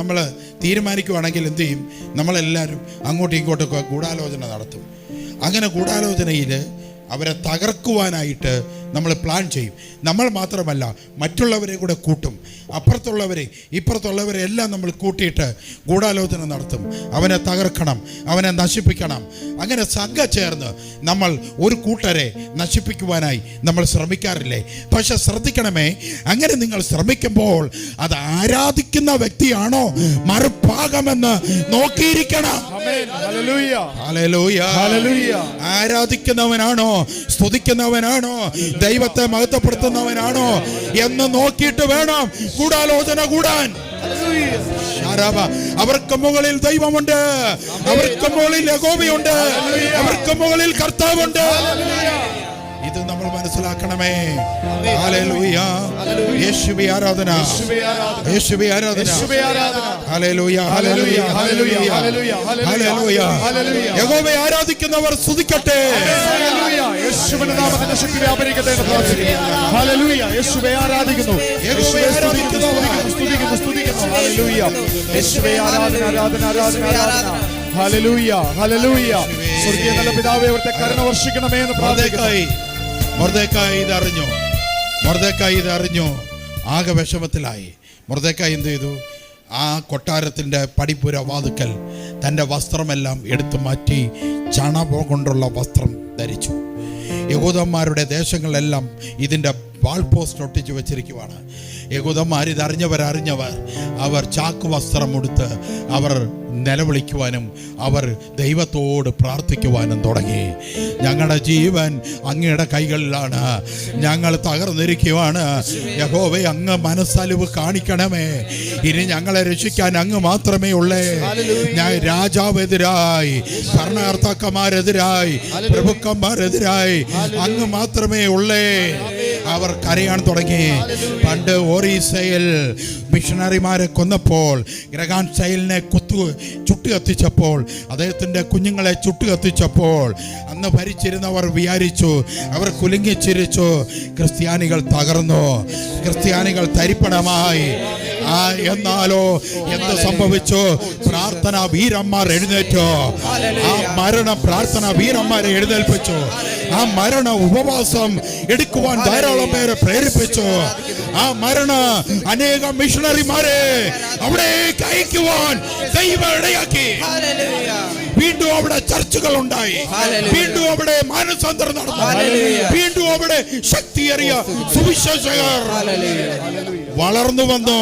നമ്മൾ തീരുമാനിക്കുവാണെങ്കിൽ എന്ത് ചെയ്യും? നമ്മളെല്ലാവരും അങ്ങോട്ടും ഇങ്ങോട്ടൊക്കെ ഗൂഢാലോചന നടത്തും. അങ്ങനെ ഗൂഢാലോചനയിൽ അവരെ തകർക്കുവാനായിട്ട് നമ്മൾ പ്ലാൻ ചെയ്യും. നമ്മൾ മാത്രമല്ല, മറ്റുള്ളവരെ കൂടെ കൂട്ടും. അപ്പുറത്തുള്ളവരെ ഇപ്പുറത്തുള്ളവരെ എല്ലാം നമ്മൾ കൂട്ടിയിട്ട് ഗൂഢാലോചന നടത്തും. അവനെ തകർക്കണം, അവനെ നശിപ്പിക്കണം. അങ്ങനെ സംഘം ചേർന്ന് നമ്മൾ ഒരു കൂട്ടരെ നശിപ്പിക്കുവാനായി നമ്മൾ ശ്രമിക്കാറില്ലേ? പക്ഷെ ശ്രദ്ധിക്കണമേ, അങ്ങനെ നിങ്ങൾ ശ്രമിക്കുമ്പോൾ അത് ആരാധിക്കുന്ന വ്യക്തിയാണോ മറുഭാഗമെന്ന് നോക്കിയിരിക്കണം. ആരാധിക്കുന്നവനാണോ, സ്തുതിക്കുന്നവനാണോ, ദൈവത്തെ മഹത്വപ്പെടുത്തുന്നവനാണോ എന്ന് നോക്കിയിട്ട് വേണം ഗൂഢാലോചന കൂടാൻ. അവർക്ക് മുകളിൽ ദൈവമുണ്ട്, അവർക്ക് മുകളിൽ യഹോവയുണ്ട്, അവർക്ക് മുകളിൽ കർത്താവുണ്ട്. ഇത് നമ്മൾ മനസ്സിലാക്കണമേ. ഹല്ലേലൂയ. യേശുവേ ആരാധന, യേശുവേ ആരാധന, ഹല്ലേലൂയ, ഹല്ലേലൂയ, ഹല്ലേലൂയ, ഹല്ലേലൂയ. യഹോവയെ ആരാധിക്കുന്നവർ സ്തുതിക്കട്ടെ. യേശുവിന്റെ നാമത്തിന്റെ ശക്തി വ്യാപരിക്കട്ടെ എന്ന് പ്രാർത്ഥിക്കുന്നു. ഹല്ലേലൂയ. യേശുവേ ആരാധിക്കുന്നു, യഹോവയെ ആരാധിക്കുന്നവർ സ്തുതിക്കുന്നു, സ്തുതിക്കുന്നു. ഹല്ലേലൂയ. യേശുവേ ആരാധന, ആരാധന, ആരാധന, ആരാധന. Hallelujah, hallelujah. സ്വർഗ്ഗീയ നല്ല പിതാവേ, അവിടുത്തെ കരുണ വർഷിക്കണമേ എന്ന് പ്രാർത്ഥിക്കുന്നു. മൊർദെഖായി ഇതറിഞ്ഞു, മൊർദെഖായി ഇതറിഞ്ഞു, ആകെ വിഷമത്തിലായി. മൊർദെഖായി എന്ത് ചെയ്തു? ആ കൊട്ടാരത്തിൻ്റെ പടിപ്പുര വാതുക്കൽ തൻ്റെ വസ്ത്രമെല്ലാം എടുത്തു മാറ്റി ചണകം കൊണ്ടുള്ള വസ്ത്രം ധരിച്ചു. യഹൂദന്മാരുടെ ദേശങ്ങളിലെല്ലാം ഇതിൻ്റെ വാൾ പോസ്റ്റ് ഒട്ടിച്ചു വെച്ചിരിക്കുവാണ്. യഹൂദന്മാർ ഇതറിഞ്ഞവർ അവർ ചാക്ക് വസ്ത്രം ഉടുത്ത് അവർ നിലവിളിക്കുവാനും അവർ ദൈവത്തോട് പ്രാർത്ഥിക്കുവാനും തുടങ്ങി. ഞങ്ങളുടെ ജീവൻ അങ്ങയുടെ കൈകളിലാണ്, ഞങ്ങൾ തകർന്നിരിക്കുവാണ്. യഹോവേ, അങ്ങ് മനസ്സലിവ് കാണിക്കണമേ. ഇനി ഞങ്ങളെ രക്ഷിക്കാൻ അങ്ങ് മാത്രമേ ഉള്ളേ. ഞാൻ രാജാവെതിരായി, ഭരണകർത്താക്കന്മാരെതിരായി, പ്രഭുക്കന്മാരെതിരായി അങ്ങ് മാത്രമേ ഉള്ളേ. അവർ കരയാൻ തുടങ്ങി. പണ്ട് ഒറീസയിൽ മിഷണറിമാരെ കൊന്നപ്പോൾ, ഗ്രഹാം സ്റ്റൈലിനെ ചുട്ടു കത്തിച്ചപ്പോൾ, അദ്ദേഹത്തിൻ്റെ കുഞ്ഞുങ്ങളെ ചുട്ടു കത്തിച്ചപ്പോൾ അന്ന് ഭരിച്ചിരുന്നവർ വിചാരിച്ചു, അവർ കുലുങ്ങിച്ചിരിച്ചു, ക്രിസ്ത്യാനികൾ തകർന്നു, ക്രിസ്ത്യാനികൾ തരിപ്പണമായി. എന്നാലോ എന്ത് സംഭവിച്ചു? പ്രാർത്ഥന വീരന്മാർ എഴുന്നേറ്റു. ആ മരണ പ്രാർത്ഥന വീരന്മാരെ എഴുന്നേൽപ്പിച്ചു. ആ മരണ ഉപവാസം എടുക്കുവാൻ ധാരാളം പേരെ പ്രേരിപ്പിച്ചു. ആ മരണ അനേകം മിഷണറിമാരെ അവിടേക്ക് അയക്കുവാൻ ദൈവം ഇടയാക്കി. വീണ്ടും അവിടെ ചർച്ചകൾ ഉണ്ടായി, വീണ്ടും അവിടെ മാനസാന്തരം നടന്നു, വീണ്ടും അവിടെ ശക്തിയേറിയ സുവിശേഷകർ വളർന്നു വന്നു.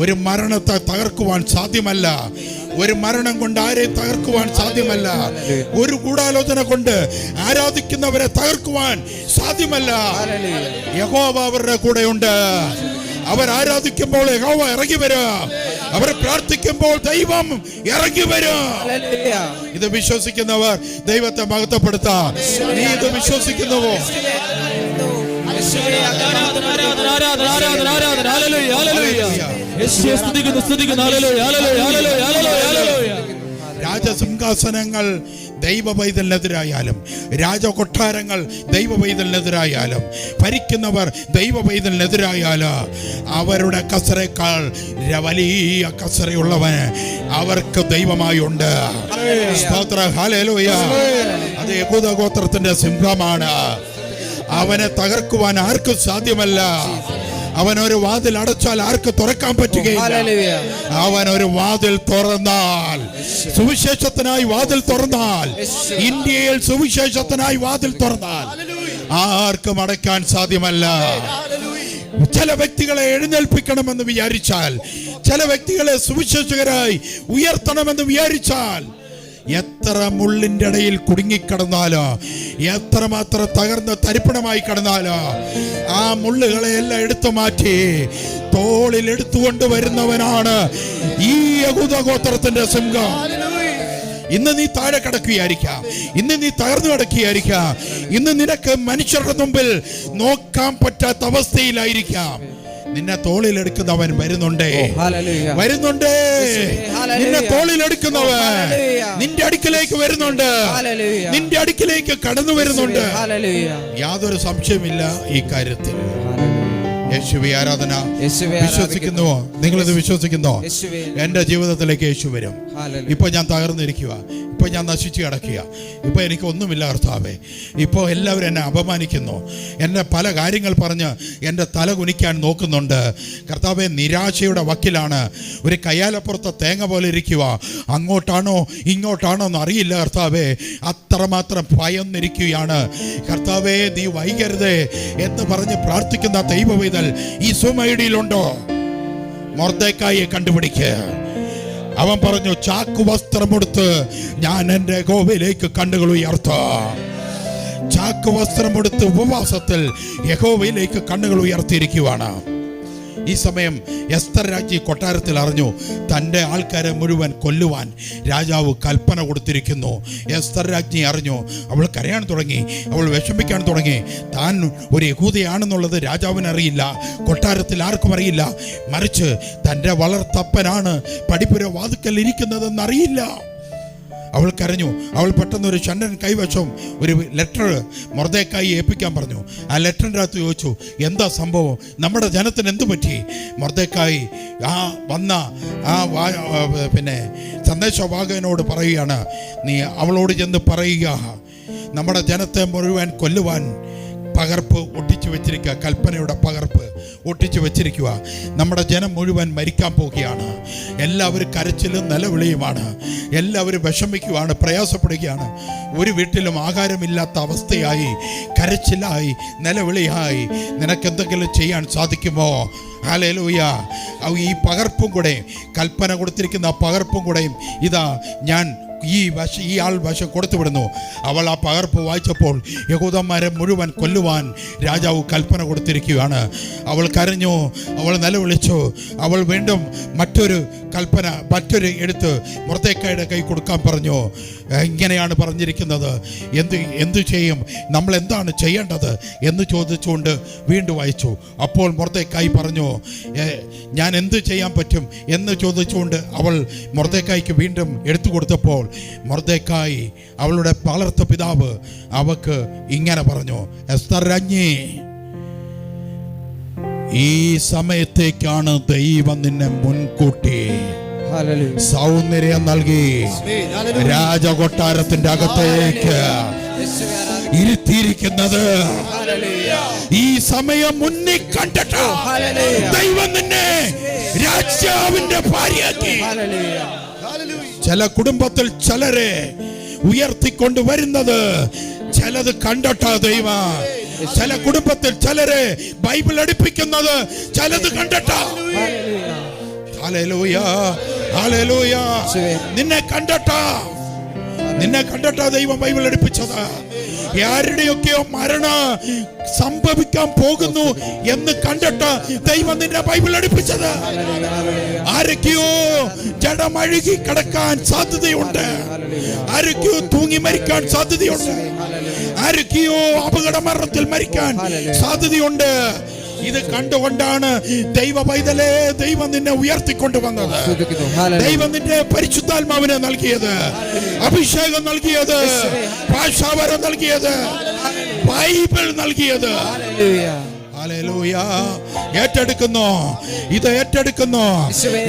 ഒരു മരണത്തെ തകർക്കുവാൻ സാധ്യമല്ല, ഒരു മരണം കൊണ്ട് ആരെയും തകർക്കുവാൻ സാധ്യമല്ല, ഒരു ഗൂഢാലോചന കൊണ്ട് ആരാധിക്കുന്നവരെ തകർക്കുവാൻ സാധ്യമല്ല. യഹോവ അവരുടെ കൂടെയുണ്ട്. അവർ ആരാധിക്കുമ്പോൾ യഹോവ ഇറങ്ങി വരും, അവർ പ്രാർത്ഥിക്കുമ്പോൾ ദൈവം ഇറങ്ങി വരും. ഇത് വിശ്വസിക്കുന്നവർ ദൈവത്തെ മഹത്വപ്പെടുത്താം. നീ ഇത് വിശ്വസിക്കുന്നുവോ? രാജസിംഹാസനങ്ങൾ ദൈവ പൈതലിനെതിരായാലും, രാജകൊട്ടാരങ്ങൾ ദൈവ പൈതലിനെതിരായാലും, ഭരിക്കുന്നവർ ദൈവ പൈതലിനെതിരായാലും, അവരുടെ കസറേക്കാൾ വലിയ കസറയുള്ളവൻ അവർക്ക് ദൈവമായി ഉണ്ട്. സ്തോത്രം, ഹല്ലേലൂയ. അത് യഹൂദ ഗോത്രത്തിന്റെ സിംഹമാണ്. അവനെ തകർക്കുവാൻ ആർക്കും സാധ്യമല്ല. അവനൊരു വാതിൽ അടച്ചാൽ ആർക്ക് തുറക്കാൻ പറ്റുകയില്ല. അവനൊരു വാതിൽ തുറന്നാൽ, സുവിശേഷത്തിനായി വാതിൽ തുറന്നാൽ, ഇന്ത്യയിൽ സുവിശേഷത്തിനായി വാതിൽ തുറന്നാൽ ആർക്കും അടയ്ക്കാൻ സാധ്യമല്ല. ചില വ്യക്തികളെ എഴുന്നേൽപ്പിക്കണമെന്ന് വിചാരിച്ചാൽ, ചില വ്യക്തികളെ സുവിശേഷകരായി ഉയർത്തണമെന്ന് വിചാരിച്ചാൽ, എത്ര മുള്ളിൻ്റെ ഇടയിൽ കുടുങ്ങിക്കിടന്നാലോ, എത്രമാത്രം തകർന്ന് തരിപ്പണമായി കിടന്നാലോ, ആ മുള്ളുകളെ എല്ലാം എടുത്തു മാറ്റി തോളിൽ എടുത്തുകൊണ്ട് വരുന്നവനാണ് ഈ യഹൂദ ഗോത്രത്തിന്റെ സിംഹം. ഇന്ന് നീ താഴെ കിടക്കുകയായിരിക്കാം, ഇന്ന് നീ തകർന്നു കിടക്കുകയായിരിക്കാം, ഇന്ന് നിനക്ക് മനുഷ്യരുടെ മുമ്പിൽ നോക്കാൻ പറ്റാത്ത അവസ്ഥയിലായിരിക്കാം. നിന്നെ തോളിലെടുക്കുന്നവൻ വരുന്നുണ്ടേ, വരുന്നുണ്ടേ. നിന്നെ തോളിലെടുക്കുന്നവൻ നിന്റെ അടുക്കിലേക്ക് വരുന്നുണ്ട്, നിന്റെ അടുക്കിലേക്ക് കടന്നു വരുന്നുണ്ട്. യാതൊരു സംശയമില്ല ഈ കാര്യത്തിൽ. യേശുവേ ആരാധന. വിശ്വസിക്കുന്നുവോ? നിങ്ങളിത് വിശ്വസിക്കുന്നോ? എൻ്റെ ജീവിതത്തിലേക്ക് യേശു വരും. ഇപ്പൊ ഞാൻ തകർന്നിരിക്കുക, ഇപ്പൊ ഞാൻ നശിച്ചു കിടക്കുക, ഇപ്പൊ എനിക്ക് ഒന്നുമില്ല കർത്താവേ. ഇപ്പോൾ എല്ലാവരും എന്നെ അപമാനിക്കുന്നു, എന്നെ പല കാര്യങ്ങൾ പറഞ്ഞ് എൻ്റെ തല കുനിക്കാൻ നോക്കുന്നുണ്ട്. കർത്താവേ, നിരാശയുടെ വക്കിലാണ്, ഒരു കയ്യാലപ്പുറത്തെ തേങ്ങ പോലെ ഇരിക്കുക. അങ്ങോട്ടാണോ ഇങ്ങോട്ടാണോ എന്ന് അറിയില്ല കർത്താവേ. അത്രമാത്രം ഭയന്നിരിക്കുകയാണ് കർത്താവേ. നീ വൈകരുതേ എന്ന് പറഞ്ഞ് പ്രാർത്ഥിക്കുന്ന ദൈവവേദൽ ഈ സുമൈഡിയിലുണ്ടോ? മൊർദെഖായിയെ കണ്ടുപിടിക്കുക. അവൻ പറഞ്ഞു, ചാക്കു വസ്ത്രമെടുത്ത് ഞാൻ എൻ്റെ യഹോവയിലേക്ക് കണ്ണുകൾ ഉയർത്താം. ചാക്കു വസ്ത്രമെടുത്ത് ഉപവാസത്തിൽ യഹോവയിലേക്ക് കണ്ണുകൾ ഉയർത്തിയിരിക്കുവാണ്. ഈ സമയം എസ്തർ രാജ്ഞി കൊട്ടാരത്തിൽ അറിഞ്ഞു, തൻ്റെ ആൾക്കാരെ മുഴുവൻ കൊല്ലുവാൻ രാജാവ് കൽപ്പന കൊടുത്തിരിക്കുന്നു. എസ്തർ രാജ്ഞി അറിഞ്ഞു. അവൾ കരയാൻ തുടങ്ങി, അവൾ വിഷമിക്കാൻ തുടങ്ങി. താൻ ഒരു യഹൂദയാണെന്നുള്ളത് രാജാവിന് അറിയില്ല, കൊട്ടാരത്തിൽ ആർക്കും അറിയില്ല. മറിച്ച് തൻ്റെ വളർത്തപ്പനാണ് പടിപ്പുര വാതുക്കൽ ഇരിക്കുന്നതെന്ന് അറിയില്ല. അവൾ കരഞ്ഞു. അവൾ പെട്ടെന്ന് ഒരു ചണ്ടൻ കൈവശം ഒരു ലെറ്റർ മൊർദെഖായി ഏൽപ്പിക്കാൻ പറഞ്ഞു. ആ ലെറ്ററിൻ്റെ അകത്ത് ചോദിച്ചു, എന്താ സംഭവം, നമ്മുടെ ജനത്തിന് എന്തു പറ്റി? മൊർദെഖായി വന്ന പിന്നെ സന്ദേശവാഹകനോട് പറയുകയാണ്, നീ അവളോട് ചെന്ന് പറയുക, നമ്മുടെ ജനത്തെ മുഴുവൻ കൊല്ലുവാൻ പകർപ്പ് ഒട്ടിച്ചു വെച്ചിരിക്കുക, കൽപ്പനയുടെ പകർപ്പ് ഒട്ടിച്ചു വെച്ചിരിക്കുക. നമ്മുടെ ജനം മുഴുവൻ മരിക്കാൻ പോവുകയാണ്. എല്ലാവരും കരച്ചിലും നിലവിളിയുമാണ്. എല്ലാവരും വിഷമിക്കുകയാണ്, പ്രയാസപ്പെടുകയാണ്. ഒരു വീട്ടിലും ആഹാരമില്ലാത്ത അവസ്ഥയായി, കരച്ചിലായി, നിലവിളിയായി. നിനക്കെന്തെങ്കിലും ചെയ്യാൻ സാധിക്കുമോ? ഹല്ലേലൂയ. ഈ പകർപ്പും കൂടെ, കൽപ്പന കൊടുത്തിരിക്കുന്ന പകർപ്പും കൂടെയും ഇതാ ഞാൻ ഈ ആൾ വശം കൊടുത്തു വിടുന്നു. അവൾ ആ പകർപ്പ് വായിച്ചപ്പോൾ യഹൂദന്മാരെ മുഴുവൻ കൊല്ലുവാൻ രാജാവ് കൽപ്പന കൊടുത്തിരിക്കുകയാണ്. അവൾ കരഞ്ഞു, അവൾ നിലവിളിച്ചു. അവൾ വീണ്ടും മറ്റൊരു കൽപ്പന എടുത്ത് മൊർദെഖായിയുടെ കൈ കൊടുക്കാൻ പറഞ്ഞു. ഇങ്ങനെയാണ് പറഞ്ഞിരിക്കുന്നത്, എന്തു ചെയ്യും, നമ്മൾ എന്താണ് ചെയ്യേണ്ടത് എന്ന് ചോദിച്ചുകൊണ്ട് വീണ്ടും വായിച്ചു. അപ്പോൾ മൊർദെഖായി പറഞ്ഞു, ഞാൻ എന്ത് ചെയ്യാൻ പറ്റും എന്ന് ചോദിച്ചുകൊണ്ട് അവൾ മൊർദെഖായിക്ക് വീണ്ടും എടുത്തു കൊടുത്തപ്പോൾ മൊർദെഖായി, അവളുടെ വളർത്ത പിതാവ്, അവക്ക് ഇങ്ങനെ പറഞ്ഞു, എസ്തർ രാജ്ഞി, ഈ സമയത്തേക്കാണ് ദൈവം നിന്നെ മുൻകൂട്ടി സൗന്ദര്യം നൽകി രാജകൊട്ടാരത്തിന്റെ അകത്തേക്ക് ഇരുത്തിയിരിക്കുന്നത്. ഈ സമയം മുന്നിൽ കണ്ടിട്ട് ദൈവം നിന്നെ രാജാവിന്റെ ഭാര്യയാക്കി. ചില കുടുംബത്തിൽ ചിലരെ ഉയർത്തിക്കൊണ്ട് വരുന്നത് ചിലത് കണ്ടിട്ടാ ദൈവം. ചില കുടുംബത്തിൽ ചിലരെ ബൈബിൾ പഠിപ്പിക്കുന്നത് ചിലത് കണ്ടിട്ടാ. Hallelujah, hallelujah. നിന്നെ കണ്ടിട്ടാ ദൈവം ബൈബിൾ പഠിപ്പിച്ചത്. ആരുടെയൊക്കെയോ മരണം സംഭവിക്കാൻ പോകുന്നു എന്ന് കണ്ടിട്ട് ദൈവം നിന്നെ ബൈബിൾ പഠിപ്പിച്ചത്. ആരൊക്കെയോ ജഡമഴുകി കിടക്കാൻ സാധ്യതയുണ്ട്, ആരൊക്കെയോ തൂങ്ങി മരിക്കാൻ സാധ്യതയുണ്ട്, ആരൊക്കെയോ അപകട മരണത്തിൽ മരിക്കാൻ സാധ്യതയുണ്ട്. ഇത് കണ്ടുകൊണ്ടാണ് ദൈവ പൈതലേ ദൈവം നിന്നെ ഉയർത്തിക്കൊണ്ടുവന്നത്. ദൈവം നിന്നെ പരിശുദ്ധാത്മാവിനെ നൽകിയത്, അഭിഷേകം നൽകിയത്, ഭാഷാവരം നൽകിയത്, ബൈബിൾ നൽകിയത്. ഹല്ലേലൂയ. ഏറ്റെടുക്കുന്നു, ഇത് ഏറ്റെടുക്കുന്നു.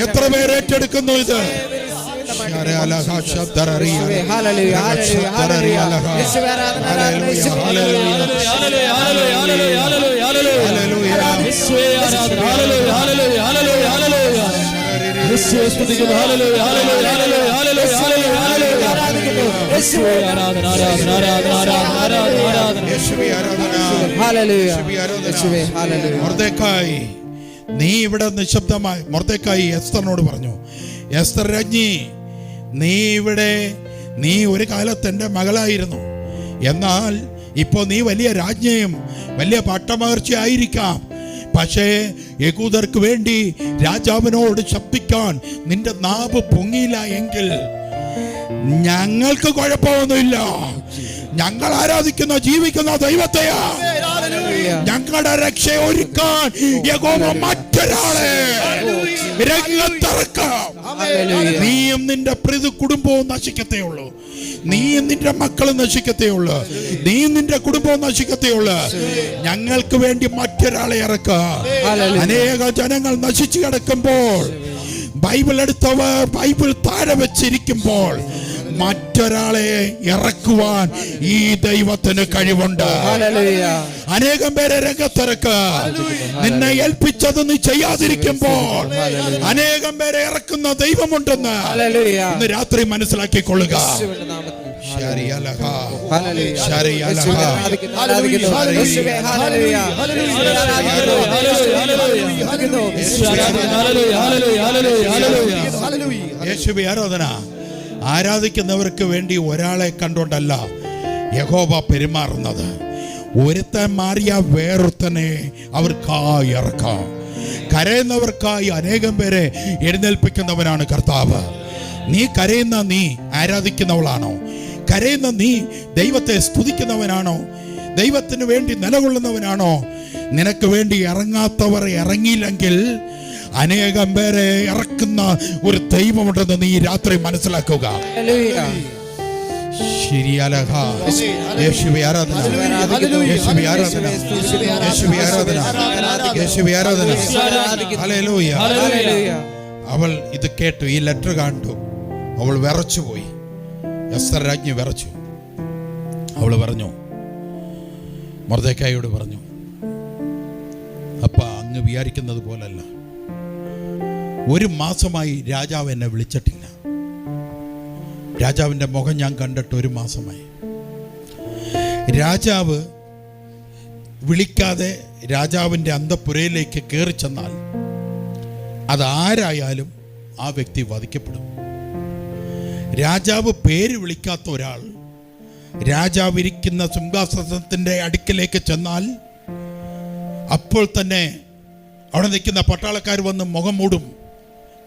എത്ര പേർ ഏറ്റെടുക്കുന്നു ഇത്? മൊർദെഖായി, നീ ഇവിടെ നിശബ്ദമായി. മൊർദെഖായി എസ്തറിനോട് പറഞ്ഞു, എസ്തർ രാജ്ഞി, നീ ഒരു കാലത്ത് എൻ്റെ മകളായിരുന്നു, എന്നാൽ ഇപ്പോൾ നീ വലിയ രാജ്ഞിയും വലിയ പട്ടമഹർച്ചിയായിരിക്കാം. പക്ഷേ യഹൂദർക്ക് വേണ്ടി രാജാവിനോട് ശബ്ദിക്കാൻ നിന്റെ നാവ് പൊങ്ങിയില്ല എങ്കിൽ ഞങ്ങൾക്ക് കുഴപ്പമൊന്നുമില്ല. ഞങ്ങൾ ആരാധിക്കുന്ന ജീവിക്കുന്ന ദൈവത്തെയാ. ഞങ്ങളുടെ രക്ഷ ഒരുക്കാൻ യഹോവ മറ്റൊരാളെ രംഗത്തിറക്കാം. നീയും നിന്റെ പ്രതി കുടുംബവും നശിക്കത്തേ ഉള്ളൂ, നീയും നിന്റെ മക്കളും നശിക്കത്തേ ഉള്ളൂ, നീയും നിന്റെ കുടുംബവും നശിക്കത്തേ ഉള്ളൂ. ഞങ്ങൾക്ക് വേണ്ടി മറ്റൊരാളെ ഇറക്കുക. അനേക ജനങ്ങൾ നശിച്ചു കിടക്കുമ്പോൾ, ബൈബിൾ എടുത്തവർ ബൈബിൾ താഴെ വെച്ചിരിക്കുമ്പോൾ മറ്റൊരാളെ ഇറക്കുവാൻ ഈ ദൈവത്തിന് കഴിവുണ്ട്. അനേകം പേരെ രംഗത്തിറക്കുക. നിന്നെ ഏൽപ്പിച്ചത് നീ ചെയ്യാതിരിക്കുമ്പോൾ അനേകം പേരെ ഇറക്കുന്ന ദൈവമുണ്ടെന്ന് ഇന്ന് രാത്രി മനസ്സിലാക്കിക്കൊള്ളുക. യേശുവേ ആരാധന. ആരാധിക്കുന്നവർക്ക് വേണ്ടി ഒരാളെ കണ്ടുകൊണ്ടല്ല യഹോവ പെരുമാറുന്നത്. ഒരുത്തൻ മാറിയ വേറൊരുത്തനെ അവർക്കായി ഇറക്കാം. കരയുന്നവർക്കായി അനേകം പേരെ എഴുന്നേൽപ്പിക്കുന്നവനാണ് കർത്താവ്. നീ കരയുന്ന നീ ആരാധിക്കുന്നവളാണോ? കരയുന്ന നീ ദൈവത്തെ സ്തുതിക്കുന്നവനാണോ? ദൈവത്തിന് വേണ്ടി നിലകൊള്ളുന്നവനാണോ? നിനക്ക് വേണ്ടി ഇറങ്ങാത്തവർ ഇറങ്ങിയില്ലെങ്കിൽ അനേകം പേരെ ഇറക്കുന്ന ഒരു ദൈവമുണ്ടെന്ന് നീ രാത്രി മനസ്സിലാക്കുക. ശരിയാലഹ. യേശുവേ ആരാധന, യേശുവേ ആരാധന, യേശുവേ ആരാധന, യേശുവേ ആരാധന. ഹല്ലേലൂയ. അവൾ ഇത് കേട്ടു, ഈ ലെറ്റർ കണ്ടു, അവൾ വിറച്ചുപോയി. എസ്തർ രാജ്ഞി വിറച്ചു. അവൾ പറഞ്ഞു, മൊർദെഖായിയോട് പറഞ്ഞു, അപ്പ അങ്ങ് വിചാരിക്കുന്നത് പോലല്ല, 1 മാസമായി രാജാവ് എന്നെ വിളിച്ചിട്ടില്ല. രാജാവിൻ്റെ മുഖം ഞാൻ കണ്ടിട്ട് 1 മാസമായി. രാജാവ് വിളിക്കാതെ രാജാവിൻ്റെ അന്തഃപുരയിലേക്ക് കയറി ചെന്നാൽ അതാരായാലും ആ വ്യക്തി വധിക്കപ്പെടും. രാജാവ് പേര് വിളിക്കാത്ത ഒരാൾ രാജാവ് ഇരിക്കുന്ന സിംഹാസനത്തിൻ്റെ അടുക്കിലേക്ക് ചെന്നാൽ അപ്പോൾ തന്നെ അവിടെ നിൽക്കുന്ന പട്ടാളക്കാർ വന്ന് മുഖം മൂടും,